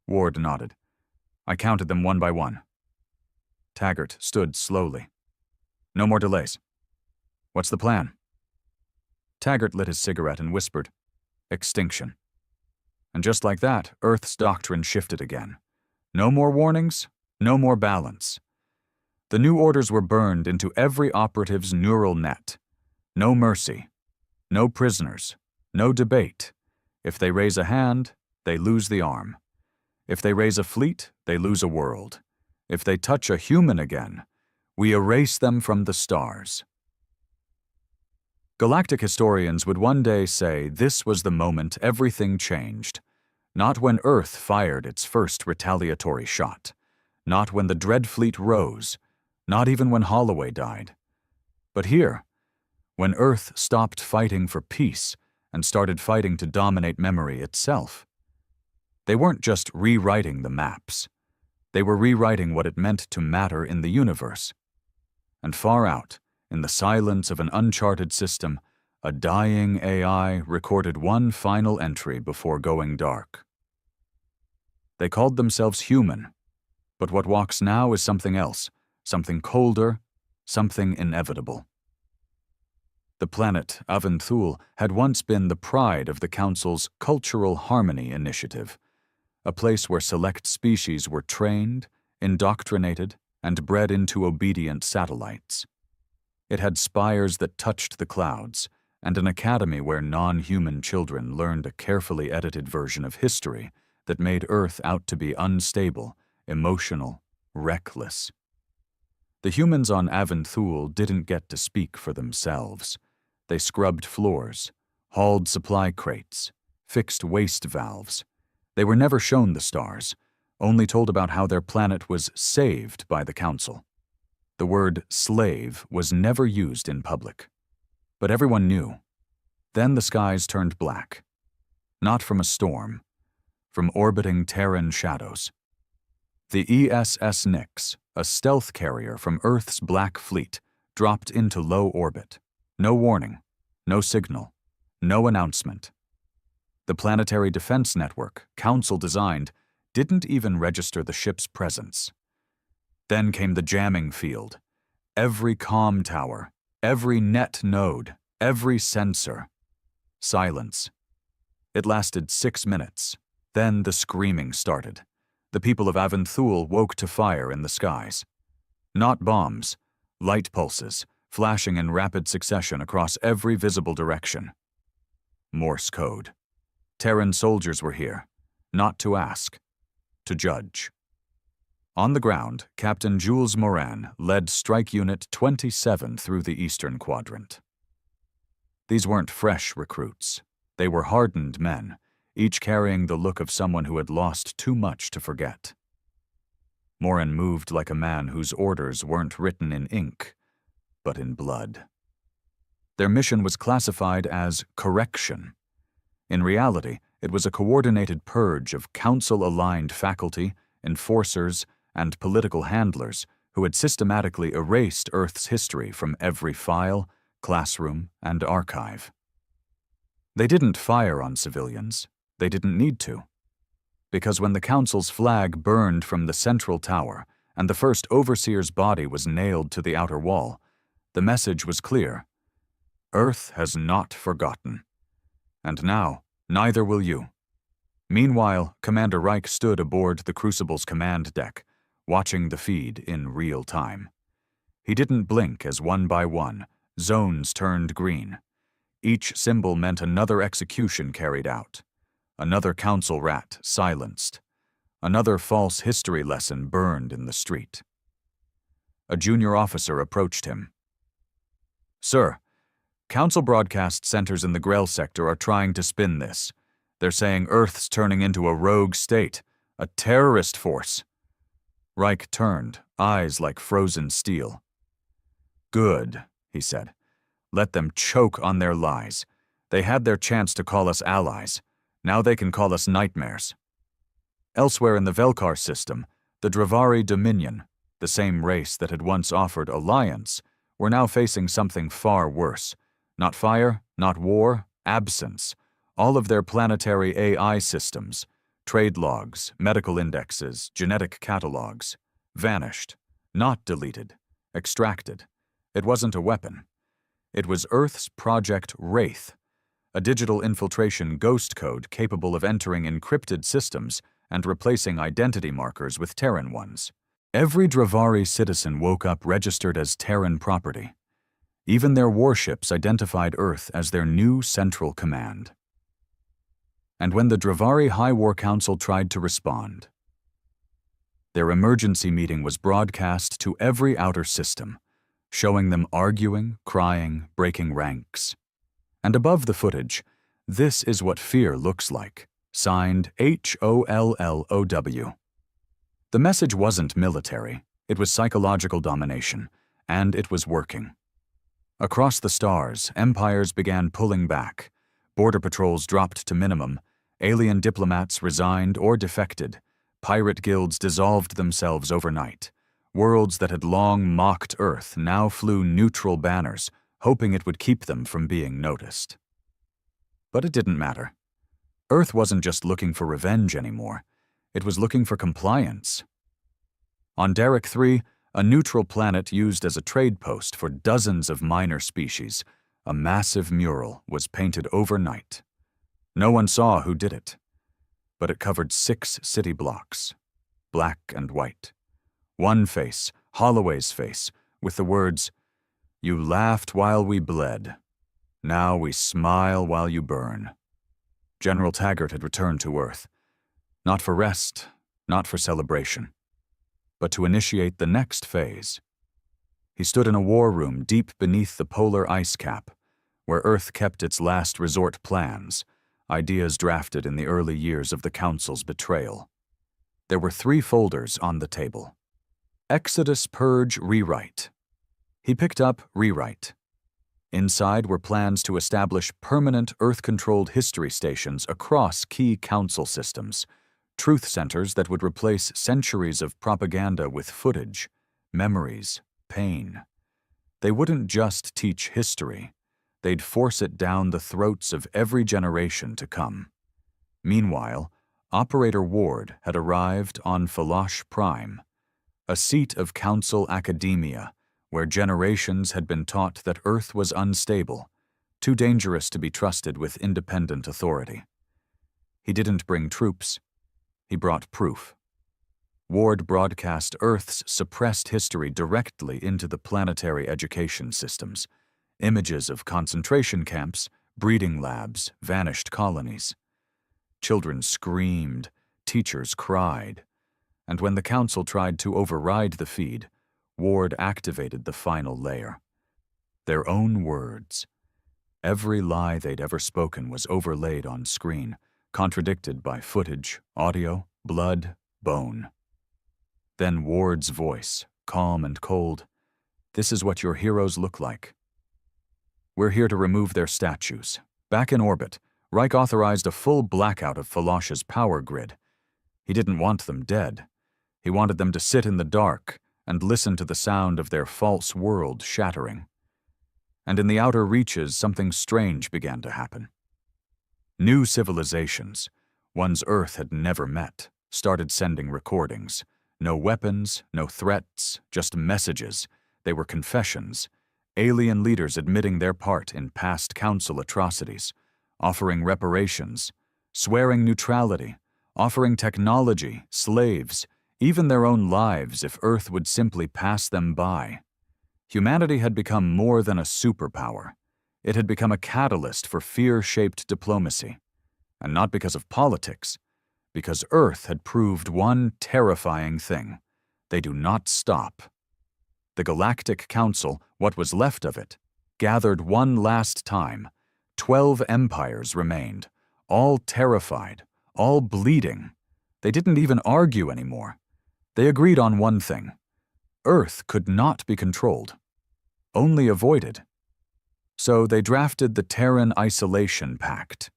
Ward nodded. I counted them one by one. Taggart stood slowly. No more delays. What's the plan? Taggart lit his cigarette and whispered, extinction. And just like that, Earth's doctrine shifted again. No more warnings, no more balance. The new orders were burned into every operative's neural net. No mercy, no prisoners, no debate. If they raise a hand, they lose the arm. If they raise a fleet, they lose a world. If they touch a human again, we erase them from the stars. Galactic historians would one day say this was the moment everything changed. Not when Earth fired its first retaliatory shot. Not when the Dread Fleet rose. Not even when Holloway died. But here, when Earth stopped fighting for peace and started fighting to dominate memory itself. They weren't just rewriting the maps. They were rewriting what it meant to matter in the universe. And far out, in the silence of an uncharted system, a dying AI recorded one final entry before going dark. They called themselves human, but what walks now is something else, something colder, something inevitable. The planet Avanthul had once been the pride of the Council's Cultural Harmony Initiative, a place where select species were trained, indoctrinated, and bred into obedient satellites. It had spires that touched the clouds, and an academy where non-human children learned a carefully edited version of history that made Earth out to be unstable, emotional, reckless. The humans on Avanthul didn't get to speak for themselves. They scrubbed floors, hauled supply crates, fixed waste valves. They were never shown the stars, only told about how their planet was saved by the Council. The word slave was never used in public. But everyone knew. Then the skies turned black. Not from a storm, from orbiting Terran shadows. The ESS Nix, a stealth carrier from Earth's Black Fleet, dropped into low orbit. No warning, no signal, no announcement. The planetary defense network, Council designed, didn't even register the ship's presence. Then came the jamming field. Every comm tower, every net node, every sensor. Silence. It lasted 6 minutes. Then the screaming started. The people of Avanthul woke to fire in the skies. Not bombs, light pulses, flashing in rapid succession across every visible direction. Morse code. Terran soldiers were here, not to ask, to judge. On the ground, Captain Jules Moran led Strike Unit 27 through the Eastern Quadrant. These weren't fresh recruits. They were hardened men, each carrying the look of someone who had lost too much to forget. Moran moved like a man whose orders weren't written in ink, but in blood. Their mission was classified as correction. In reality, it was a coordinated purge of Council-aligned faculty, enforcers, and political handlers who had systematically erased Earth's history from every file, classroom, and archive. They didn't fire on civilians. They didn't need to. Because when the Council's flag burned from the central tower and the first overseer's body was nailed to the outer wall, the message was clear. Earth has not forgotten. And now, neither will you. Meanwhile, Commander Reich stood aboard the Crucible's command deck, watching the feed in real time. He didn't blink as one by one, zones turned green. Each symbol meant another execution carried out. Another Council rat silenced. Another false history lesson burned in the street. A junior officer approached him. "Sir, Council broadcast centers in the Grell sector are trying to spin this. They're saying Earth's turning into a rogue state, a terrorist force." Reich turned, eyes like frozen steel. "Good," he said. "Let them choke on their lies. They had their chance to call us allies. Now they can call us nightmares." Elsewhere in the Velkar system, the Dravari Dominion, the same race that had once offered alliance, were now facing something far worse. Not fire, not war, absence. All of their planetary AI systems, trade logs, medical indexes, genetic catalogs, vanished, not deleted, extracted. It wasn't a weapon. It was Earth's Project Wraith, a digital infiltration ghost code capable of entering encrypted systems and replacing identity markers with Terran ones. Every Dravari citizen woke up registered as Terran property. Even their warships identified Earth as their new central command. And when the Dravari High War Council tried to respond, their emergency meeting was broadcast to every outer system, showing them arguing, crying, breaking ranks. And above the footage, "This is what fear looks like," signed HOLLOW. The message wasn't military, it was psychological domination, and it was working. Across the stars, empires began pulling back, border patrols dropped to minimum, alien diplomats resigned or defected, pirate guilds dissolved themselves overnight. Worlds that had long mocked Earth now flew neutral banners, hoping it would keep them from being noticed. But it didn't matter. Earth wasn't just looking for revenge anymore. It was looking for compliance. On Derek 3, a neutral planet used as a trade post for dozens of minor species, a massive mural was painted overnight. No one saw who did it, but it covered 6 city blocks, black and white. One face, Holloway's face, with the words, "You laughed while we bled. Now we smile while you burn." General Taggart had returned to Earth, not for rest, not for celebration, but to initiate the next phase. He stood in a war room deep beneath the polar ice cap, where Earth kept its last resort plans, ideas drafted in the early years of the Council's betrayal. There were 3 folders on the table. Exodus Purge Rewrite. He picked up Rewrite. Inside were plans to establish permanent Earth-controlled history stations across key Council systems, truth centers that would replace centuries of propaganda with footage, memories, pain. They wouldn't just teach history. They'd force it down the throats of every generation to come. Meanwhile, Operator Ward had arrived on Falosh Prime, a seat of Council academia where generations had been taught that Earth was unstable, too dangerous to be trusted with independent authority. He didn't bring troops. He brought proof. Ward broadcast Earth's suppressed history directly into the planetary education systems. Images of concentration camps, breeding labs, vanished colonies. Children screamed, teachers cried, and when the Council tried to override the feed, Ward activated the final layer. Their own words. Every lie they'd ever spoken was overlaid on screen, contradicted by footage, audio, blood, bone. Then Ward's voice, calm and cold. "This is what your heroes look like. We're here to remove their statues." Back in orbit, Reich authorized a full blackout of Falosh's power grid. He didn't want them dead. He wanted them to sit in the dark and listen to the sound of their false world shattering. And in the outer reaches, something strange began to happen. New civilizations, ones Earth had never met, started sending recordings. No weapons, no threats, just messages. They were confessions. Alien leaders admitting their part in past Council atrocities, offering reparations, swearing neutrality, offering technology, slaves, even their own lives if Earth would simply pass them by. Humanity had become more than a superpower. It had become a catalyst for fear-shaped diplomacy. And not because of politics, because Earth had proved one terrifying thing. They do not stop. the Galactic Council, what was left of it, gathered one last time. 12 empires remained, all terrified, all bleeding. They didn't even argue anymore. They agreed on one thing. Earth could not be controlled, only avoided. So they drafted the Terran Isolation Pact,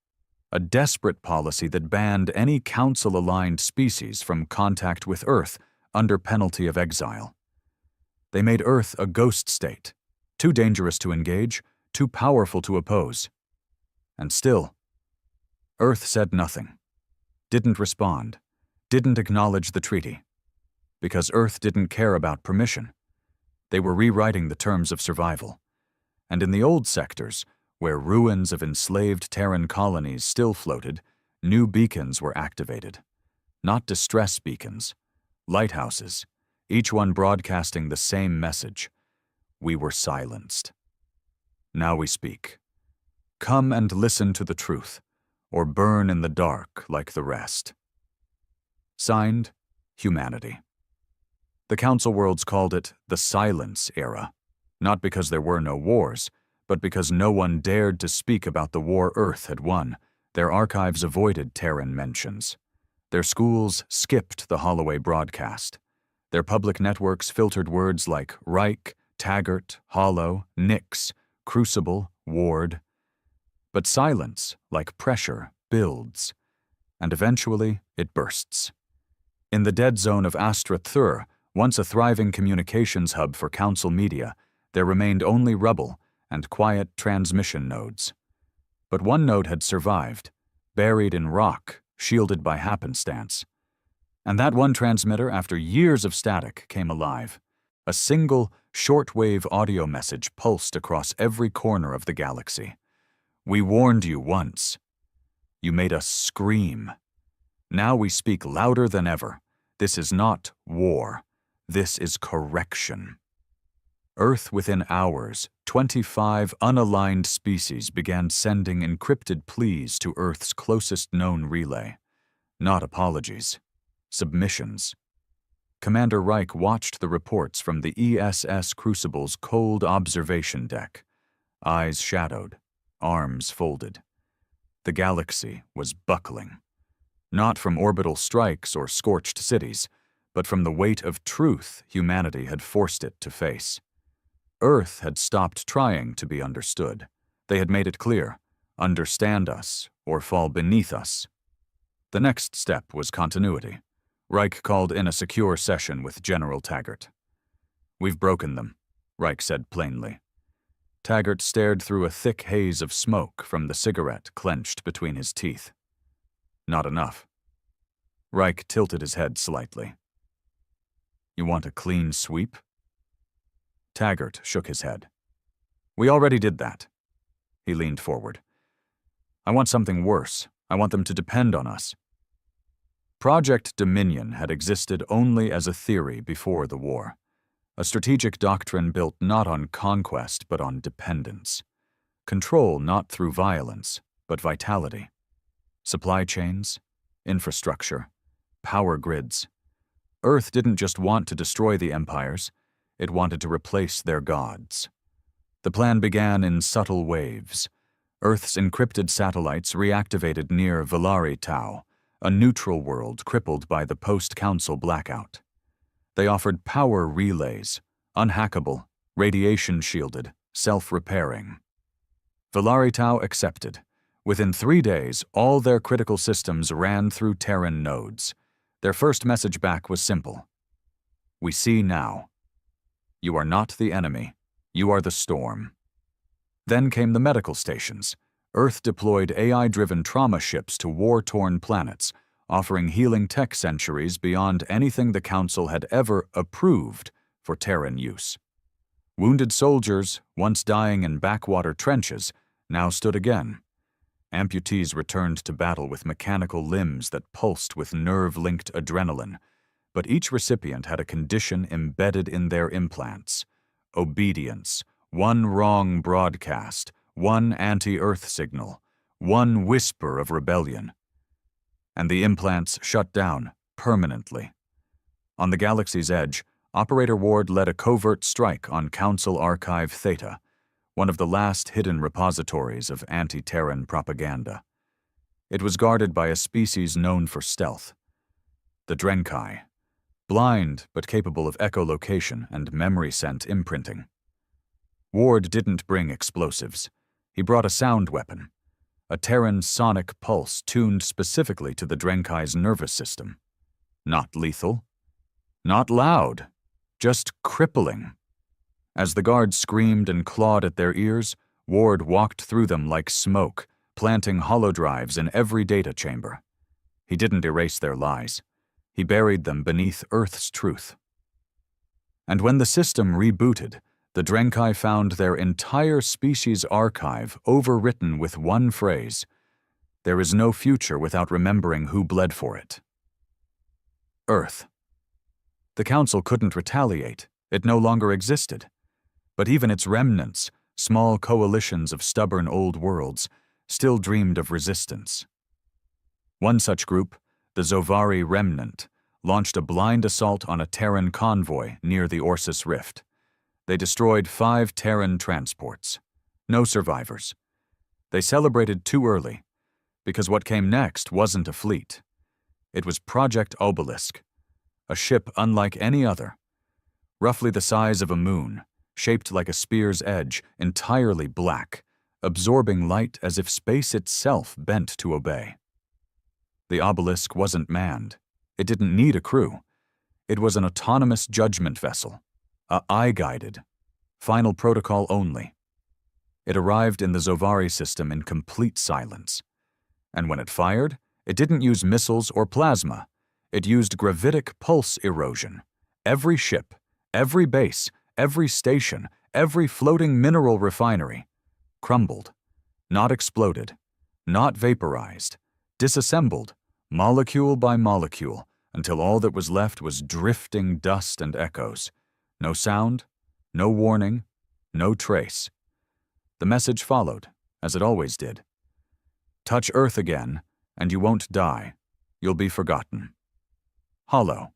a desperate policy that banned any Council-aligned species from contact with Earth under penalty of exile. They made Earth a ghost state, too dangerous to engage, too powerful to oppose. And still, Earth said nothing, didn't respond, didn't acknowledge the treaty. Because Earth didn't care about permission. They were rewriting the terms of survival. And in the old sectors, where ruins of enslaved Terran colonies still floated, new beacons were activated. Not distress beacons, lighthouses, each one broadcasting the same message. We were silenced. Now we speak. Come and listen to the truth, or burn in the dark like the rest. Signed, Humanity. The Council Worlds called it the Silence Era, not because there were no wars, but because no one dared to speak about the war Earth had won. Their archives avoided Terran mentions. Their schools skipped the Holloway broadcast. Their public networks filtered words like Reich, Taggart, Hollow, Nix, Crucible, Ward. But silence, like pressure, builds, and eventually it bursts. In the dead zone of Astra Thur, once a thriving communications hub for Council media, there remained only rubble and quiet transmission nodes. But one node had survived, buried in rock, shielded by happenstance. And that one transmitter, after years of static, came alive. A single, shortwave audio message pulsed across every corner of the galaxy. We warned you once. You made us scream. Now we speak louder than ever. This is not war. This is correction. Earth within hours, 25 unaligned species began sending encrypted pleas to Earth's closest known relay. Not apologies. Submissions. Commander Reich watched the reports from the ESS Crucible's cold observation deck. Eyes shadowed, arms folded. The galaxy was buckling. Not from orbital strikes or scorched cities, but from the weight of truth humanity had forced it to face. Earth had stopped trying to be understood. They had made it clear, understand us or fall beneath us. The next step was continuity. Reich called in a secure session with General Taggart. We've broken them, Reich said plainly. Taggart stared through a thick haze of smoke from the cigarette clenched between his teeth. Not enough. Reich tilted his head slightly. You want a clean sweep? Taggart shook his head. We already did that. He leaned forward. I want something worse. I want them to depend on us. Project Dominion had existed only as a theory before the war. A strategic doctrine built not on conquest but on dependence. Control not through violence, but vitality. Supply chains, infrastructure, power grids. Earth didn't just want to destroy the empires, it wanted to replace their gods. The plan began in subtle waves. Earth's encrypted satellites reactivated near Velari Tau, a neutral world crippled by the post-council blackout. They offered power relays, unhackable, radiation-shielded, self-repairing. Velari Tau accepted. Within 3 days, all their critical systems ran through Terran nodes. Their first message back was simple. We see now. You are not the enemy. You are the storm. Then came the medical stations. Earth deployed AI-driven trauma ships to war-torn planets, offering healing tech centuries beyond anything the Council had ever approved for Terran use. Wounded soldiers, once dying in backwater trenches, now stood again. Amputees returned to battle with mechanical limbs that pulsed with nerve-linked adrenaline, but each recipient had a condition embedded in their implants. Obedience, one wrong broadcast, one anti-Earth signal, one whisper of rebellion. And the implants shut down permanently. On the galaxy's edge, Operator Ward led a covert strike on Council Archive Theta, one of the last hidden repositories of anti-Terran propaganda. It was guarded by a species known for stealth, the Drenkai, blind but capable of echolocation and memory-scent imprinting. Ward didn't bring explosives. He brought a sound weapon, a Terran sonic pulse tuned specifically to the Drenkai's nervous system. Not lethal, not loud, just crippling. As the guards screamed and clawed at their ears, Ward walked through them like smoke, planting holodrives in every data chamber. He didn't erase their lies. He buried them beneath Earth's truth. And when the system rebooted, the Drenkai found their entire species archive overwritten with one phrase: "There is no future without remembering who bled for it." Earth. The Council couldn't retaliate. It no longer existed. But even its remnants, small coalitions of stubborn old worlds, still dreamed of resistance. One such group, the Zovari Remnant, launched a blind assault on a Terran convoy near the Orsis Rift. They destroyed 5 Terran transports. No survivors. They celebrated too early, because what came next wasn't a fleet. It was Project Obelisk, a ship unlike any other, roughly the size of a moon, shaped like a spear's edge, entirely black, absorbing light as if space itself bent to obey. The obelisk wasn't manned. It didn't need a crew. It was an autonomous judgment vessel, eye-guided, final protocol only. It arrived in the Zovari system in complete silence. And when it fired, it didn't use missiles or plasma. It used gravitic pulse erosion. Every ship, every base, every station, every floating mineral refinery crumbled, not exploded, not vaporized, disassembled, molecule by molecule, until all that was left was drifting dust and echoes. No sound, no warning, no trace. The message followed, as it always did. Touch Earth again, and you won't die. You'll be forgotten. Hollow.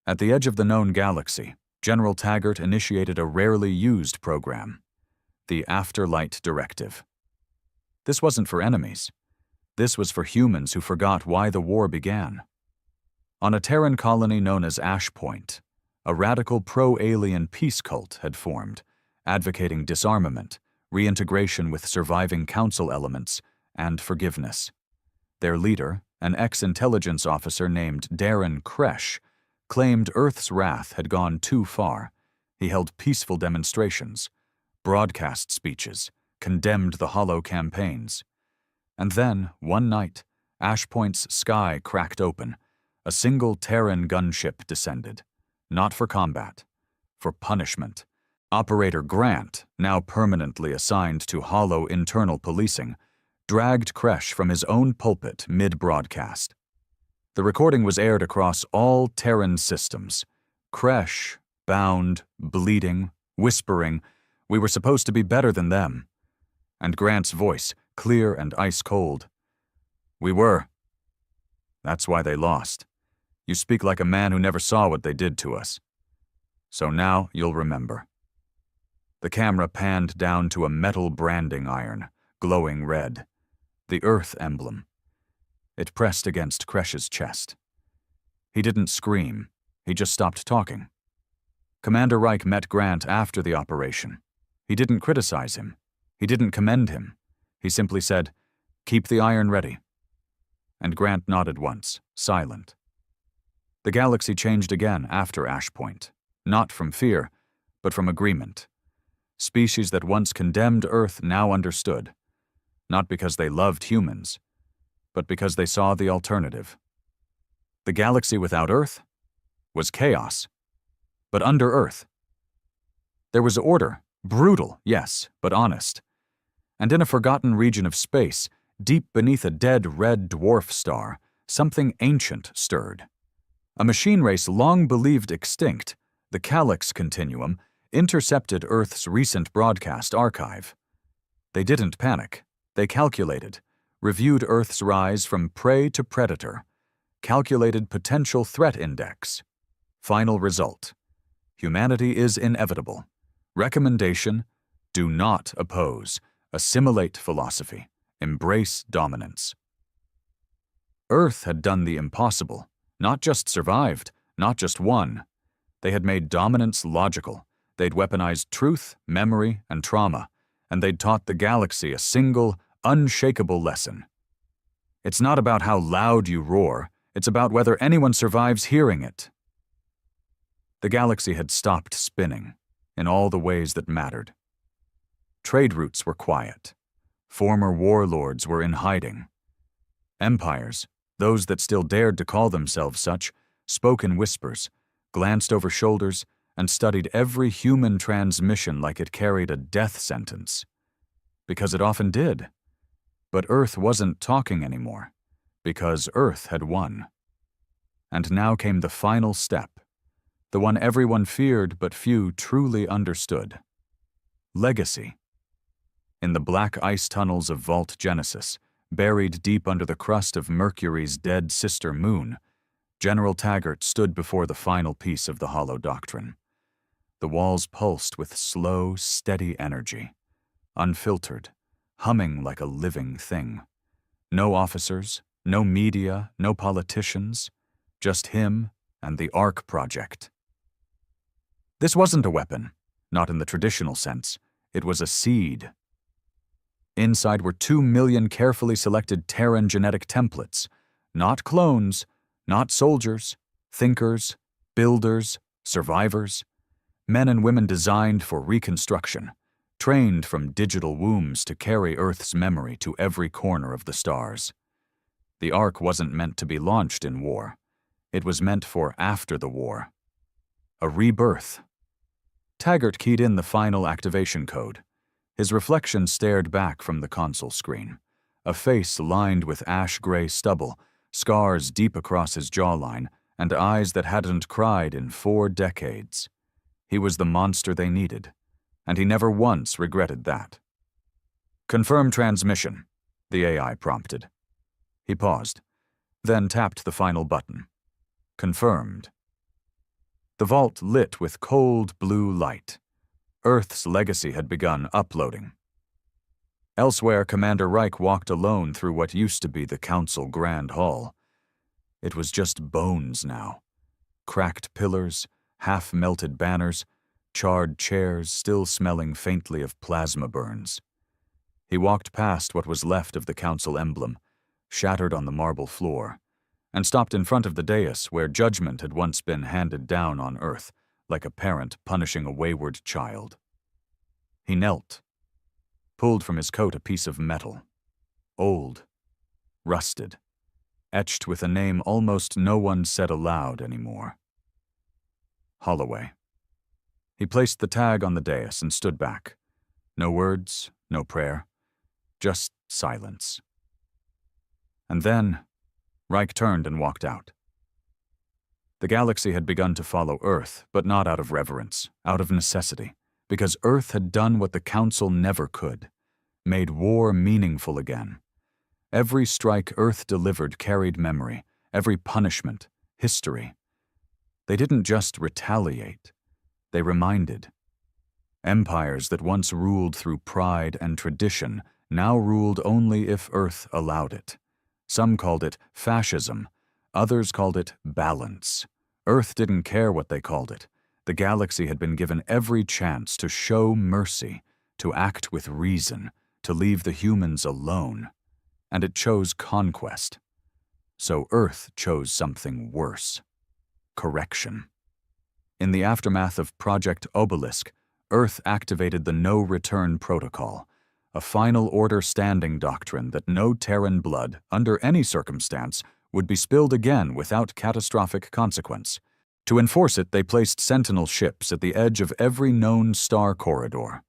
At the edge of the known galaxy, General Taggart initiated a rarely used program, the Afterlight Directive. This wasn't for enemies. This was for humans who forgot why the war began. On a Terran colony known as Ash Point, a radical pro-alien peace cult had formed, advocating disarmament, reintegration with surviving council elements, and forgiveness. Their leader, an ex-intelligence officer named Darren Kresh, claimed Earth's wrath had gone too far. He held peaceful demonstrations, broadcast speeches, condemned the hollow campaigns. And then, one night, Ash Point's sky cracked open. A single Terran gunship descended, not for combat, for punishment. Operator Grant, now permanently assigned to hollow internal policing, dragged Kresh from his own pulpit mid-broadcast. The recording was aired across all Terran systems. Kresh, bound, bleeding, whispering, "We were supposed to be better than them." And Grant's voice, clear and ice-cold, "We were. That's why they lost. You speak like a man who never saw what they did to us. So now you'll remember." The camera panned down to a metal branding iron, glowing red, the Earth emblem. It pressed against Kresh's chest. He didn't scream. He just stopped talking. Commander Reich met Grant after the operation. He didn't criticize him. He didn't commend him. He simply said, "Keep the iron ready." And Grant nodded once, silent. The galaxy changed again after Ash Point, not from fear, but from agreement. Species that once condemned Earth now understood, not because they loved humans, but because they saw the alternative. The galaxy without Earth was chaos, but under Earth. There was order, brutal, yes, but honest. And in a forgotten region of space, deep beneath a dead red dwarf star, something ancient stirred. A machine race long believed extinct, the Calyx Continuum, intercepted Earth's recent broadcast archive. They didn't panic. They calculated, reviewed Earth's rise from prey to predator, calculated potential threat index. Final result: Humanity is inevitable. Recommendation: do not oppose. Assimilate philosophy. Embrace dominance. Earth had done the impossible, not just survived, not just won. They had made dominance logical. They'd weaponized truth, memory, and trauma, and they'd taught the galaxy a single, unshakable lesson. It's not about how loud you roar, it's about whether anyone survives hearing it. The galaxy had stopped spinning, in all the ways that mattered. Trade routes were quiet. Former warlords were in hiding. Empires, those that still dared to call themselves such, spoke in whispers, glanced over shoulders, and studied every human transmission like it carried a death sentence. Because it often did. But Earth wasn't talking anymore, because Earth had won. And now came the final step, the one everyone feared but few truly understood. Legacy. In the black ice tunnels of Vault Genesis, buried deep under the crust of Mercury's dead sister moon, General Taggart stood before the final piece of the hollow doctrine. The walls pulsed with slow, steady energy, unfiltered, humming like a living thing. No officers, no media, no politicians, just him and the Ark Project. This wasn't a weapon, not in the traditional sense. It was a seed. Inside were 2 million carefully selected Terran genetic templates, not clones, not soldiers, thinkers, builders, survivors, men and women designed for reconstruction, trained from digital wombs to carry Earth's memory to every corner of the stars. The Ark wasn't meant to be launched in war. It was meant for after the war. A rebirth. Taggart keyed in the final activation code. His reflection stared back from the console screen. A face lined with ash-gray stubble, scars deep across his jawline, and eyes that hadn't cried in 4 decades. He was the monster they needed, and he never once regretted that. "Confirm transmission," the AI prompted. He paused, then tapped the final button. Confirmed. The vault lit with cold blue light. Earth's legacy had begun uploading. Elsewhere, Commander Reich walked alone through what used to be the Council Grand Hall. It was just bones now. Cracked pillars, half-melted banners, charred chairs still smelling faintly of plasma burns. He walked past what was left of the Council emblem, shattered on the marble floor, and stopped in front of the dais where judgment had once been handed down on Earth, like a parent punishing a wayward child. He knelt, pulled from his coat a piece of metal, old, rusted, etched with a name almost no one said aloud anymore. Holloway. He placed the tag on the dais and stood back. No words, no prayer, just silence. And then, Reich turned and walked out. The galaxy had begun to follow Earth, but not out of reverence, out of necessity, because Earth had done what the Council never could, made war meaningful again. Every strike Earth delivered carried memory, every punishment, history. They didn't just retaliate, they reminded. Empires that once ruled through pride and tradition now ruled only if Earth allowed it. Some called it fascism, others called it balance. Earth didn't care what they called it. The galaxy had been given every chance to show mercy, to act with reason, to leave the humans alone. And it chose conquest. So Earth chose something worse. Correction. In the aftermath of Project Obelisk, Earth activated the No-Return Protocol, a final order standing doctrine that no Terran blood, under any circumstance, would be spilled again without catastrophic consequence. To enforce it, they placed Sentinel ships at the edge of every known star corridor.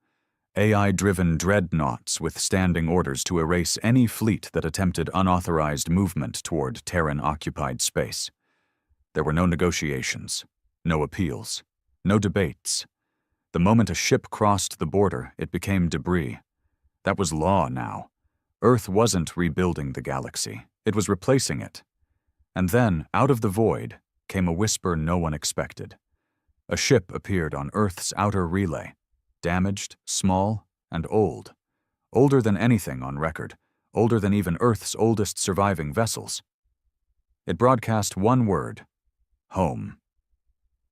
AI-driven dreadnoughts with standing orders to erase any fleet that attempted unauthorized movement toward Terran-occupied space. There were no negotiations, no appeals, no debates. The moment a ship crossed the border, it became debris. That was law now. Earth wasn't rebuilding the galaxy. It was replacing it. And then, out of the void, came a whisper no one expected. A ship appeared on Earth's outer relay, damaged, small, and old. Older than anything on record, older than even Earth's oldest surviving vessels. It broadcast one word: home.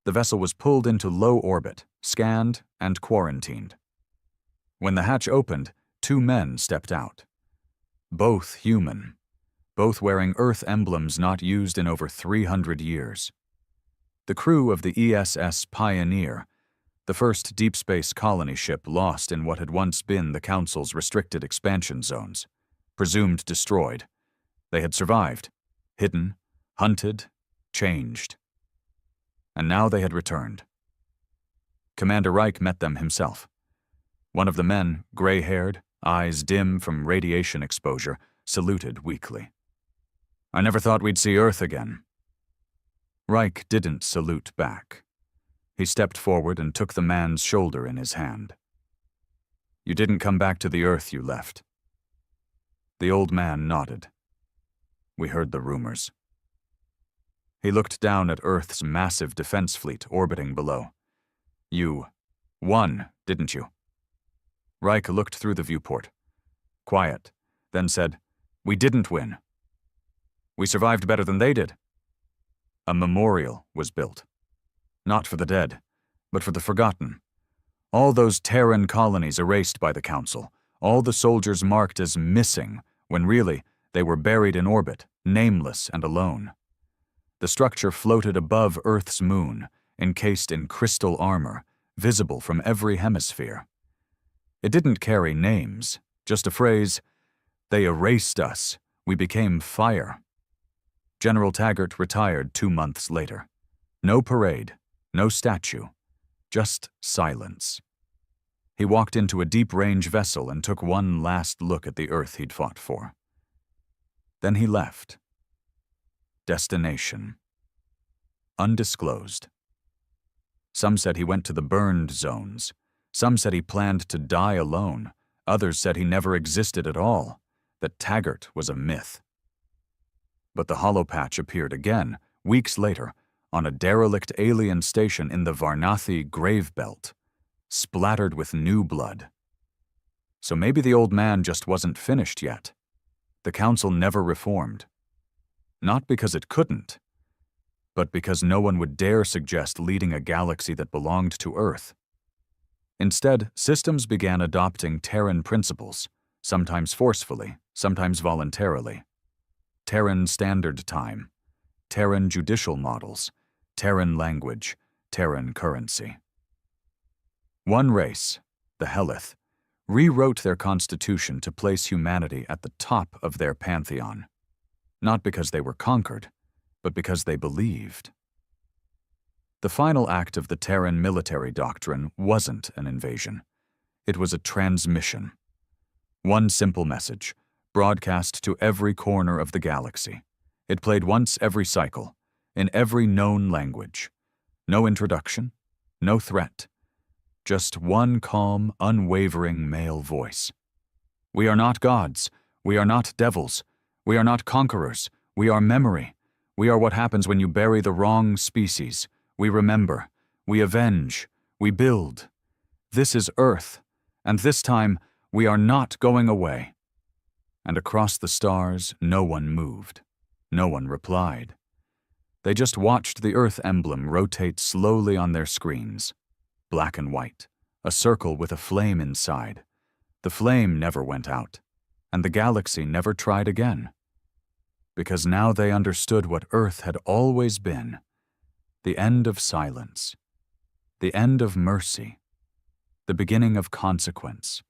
The vessel was pulled into low orbit, scanned, and quarantined. When the hatch opened, 2 men stepped out. Both human, both wearing Earth emblems not used in over 300 years. The crew of the ESS Pioneer, the first deep space colony ship lost in what had once been the Council's restricted expansion zones, presumed destroyed. They had survived, hidden, hunted, changed. And now they had returned. Commander Reich met them himself. One of the men, gray-haired, eyes dim from radiation exposure, saluted weakly. "I never thought we'd see Earth again." Reich didn't salute back. He stepped forward and took the man's shoulder in his hand. "You didn't come back to the Earth you left." The old man nodded. "We heard the rumors." He looked down at Earth's massive defense fleet orbiting below. "You won, didn't you?" Reich looked through the viewport. Quiet, then said, "We didn't win. We survived better than they did." A memorial was built. Not for the dead, but for the forgotten. All those Terran colonies erased by the Council, all the soldiers marked as missing, when really they were buried in orbit, nameless and alone. The structure floated above Earth's moon, encased in crystal armor, visible from every hemisphere. It didn't carry names, just a phrase: "They erased us. We became fire." General Taggart retired 2 months later. No parade, no statue, just silence. He walked into a deep-range vessel and took one last look at the Earth he'd fought for. Then he left. Destination: undisclosed. Some said he went to the burned zones. Some said he planned to die alone. Others said he never existed at all, that Taggart was a myth. But the hollow patch appeared again, weeks later, on a derelict alien station in the Varnathi grave belt, splattered with new blood. So maybe the old man just wasn't finished yet. The Council never reformed. Not because it couldn't, but because no one would dare suggest leading a galaxy that belonged to Earth. Instead, systems began adopting Terran principles, sometimes forcefully, sometimes voluntarily. Terran Standard Time, Terran judicial models, Terran language, Terran currency. One race, the Helith, rewrote their constitution to place humanity at the top of their pantheon, not because they were conquered, but because they believed. The final act of the Terran military doctrine wasn't an invasion. It was a transmission. One simple message, broadcast to every corner of the galaxy. It played once every cycle, in every known language. No introduction, no threat. Just one calm, unwavering male voice. "We are not gods. We are not devils. We are not conquerors. We are memory. We are what happens when you bury the wrong species. We remember. We avenge. We build. This is Earth. And this time, we are not going away." And across the stars, no one moved. No one replied. They just watched the Earth emblem rotate slowly on their screens. Black and white, a circle with a flame inside. The flame never went out, and the galaxy never tried again. Because now they understood what Earth had always been: the end of silence, the end of mercy, the beginning of consequence.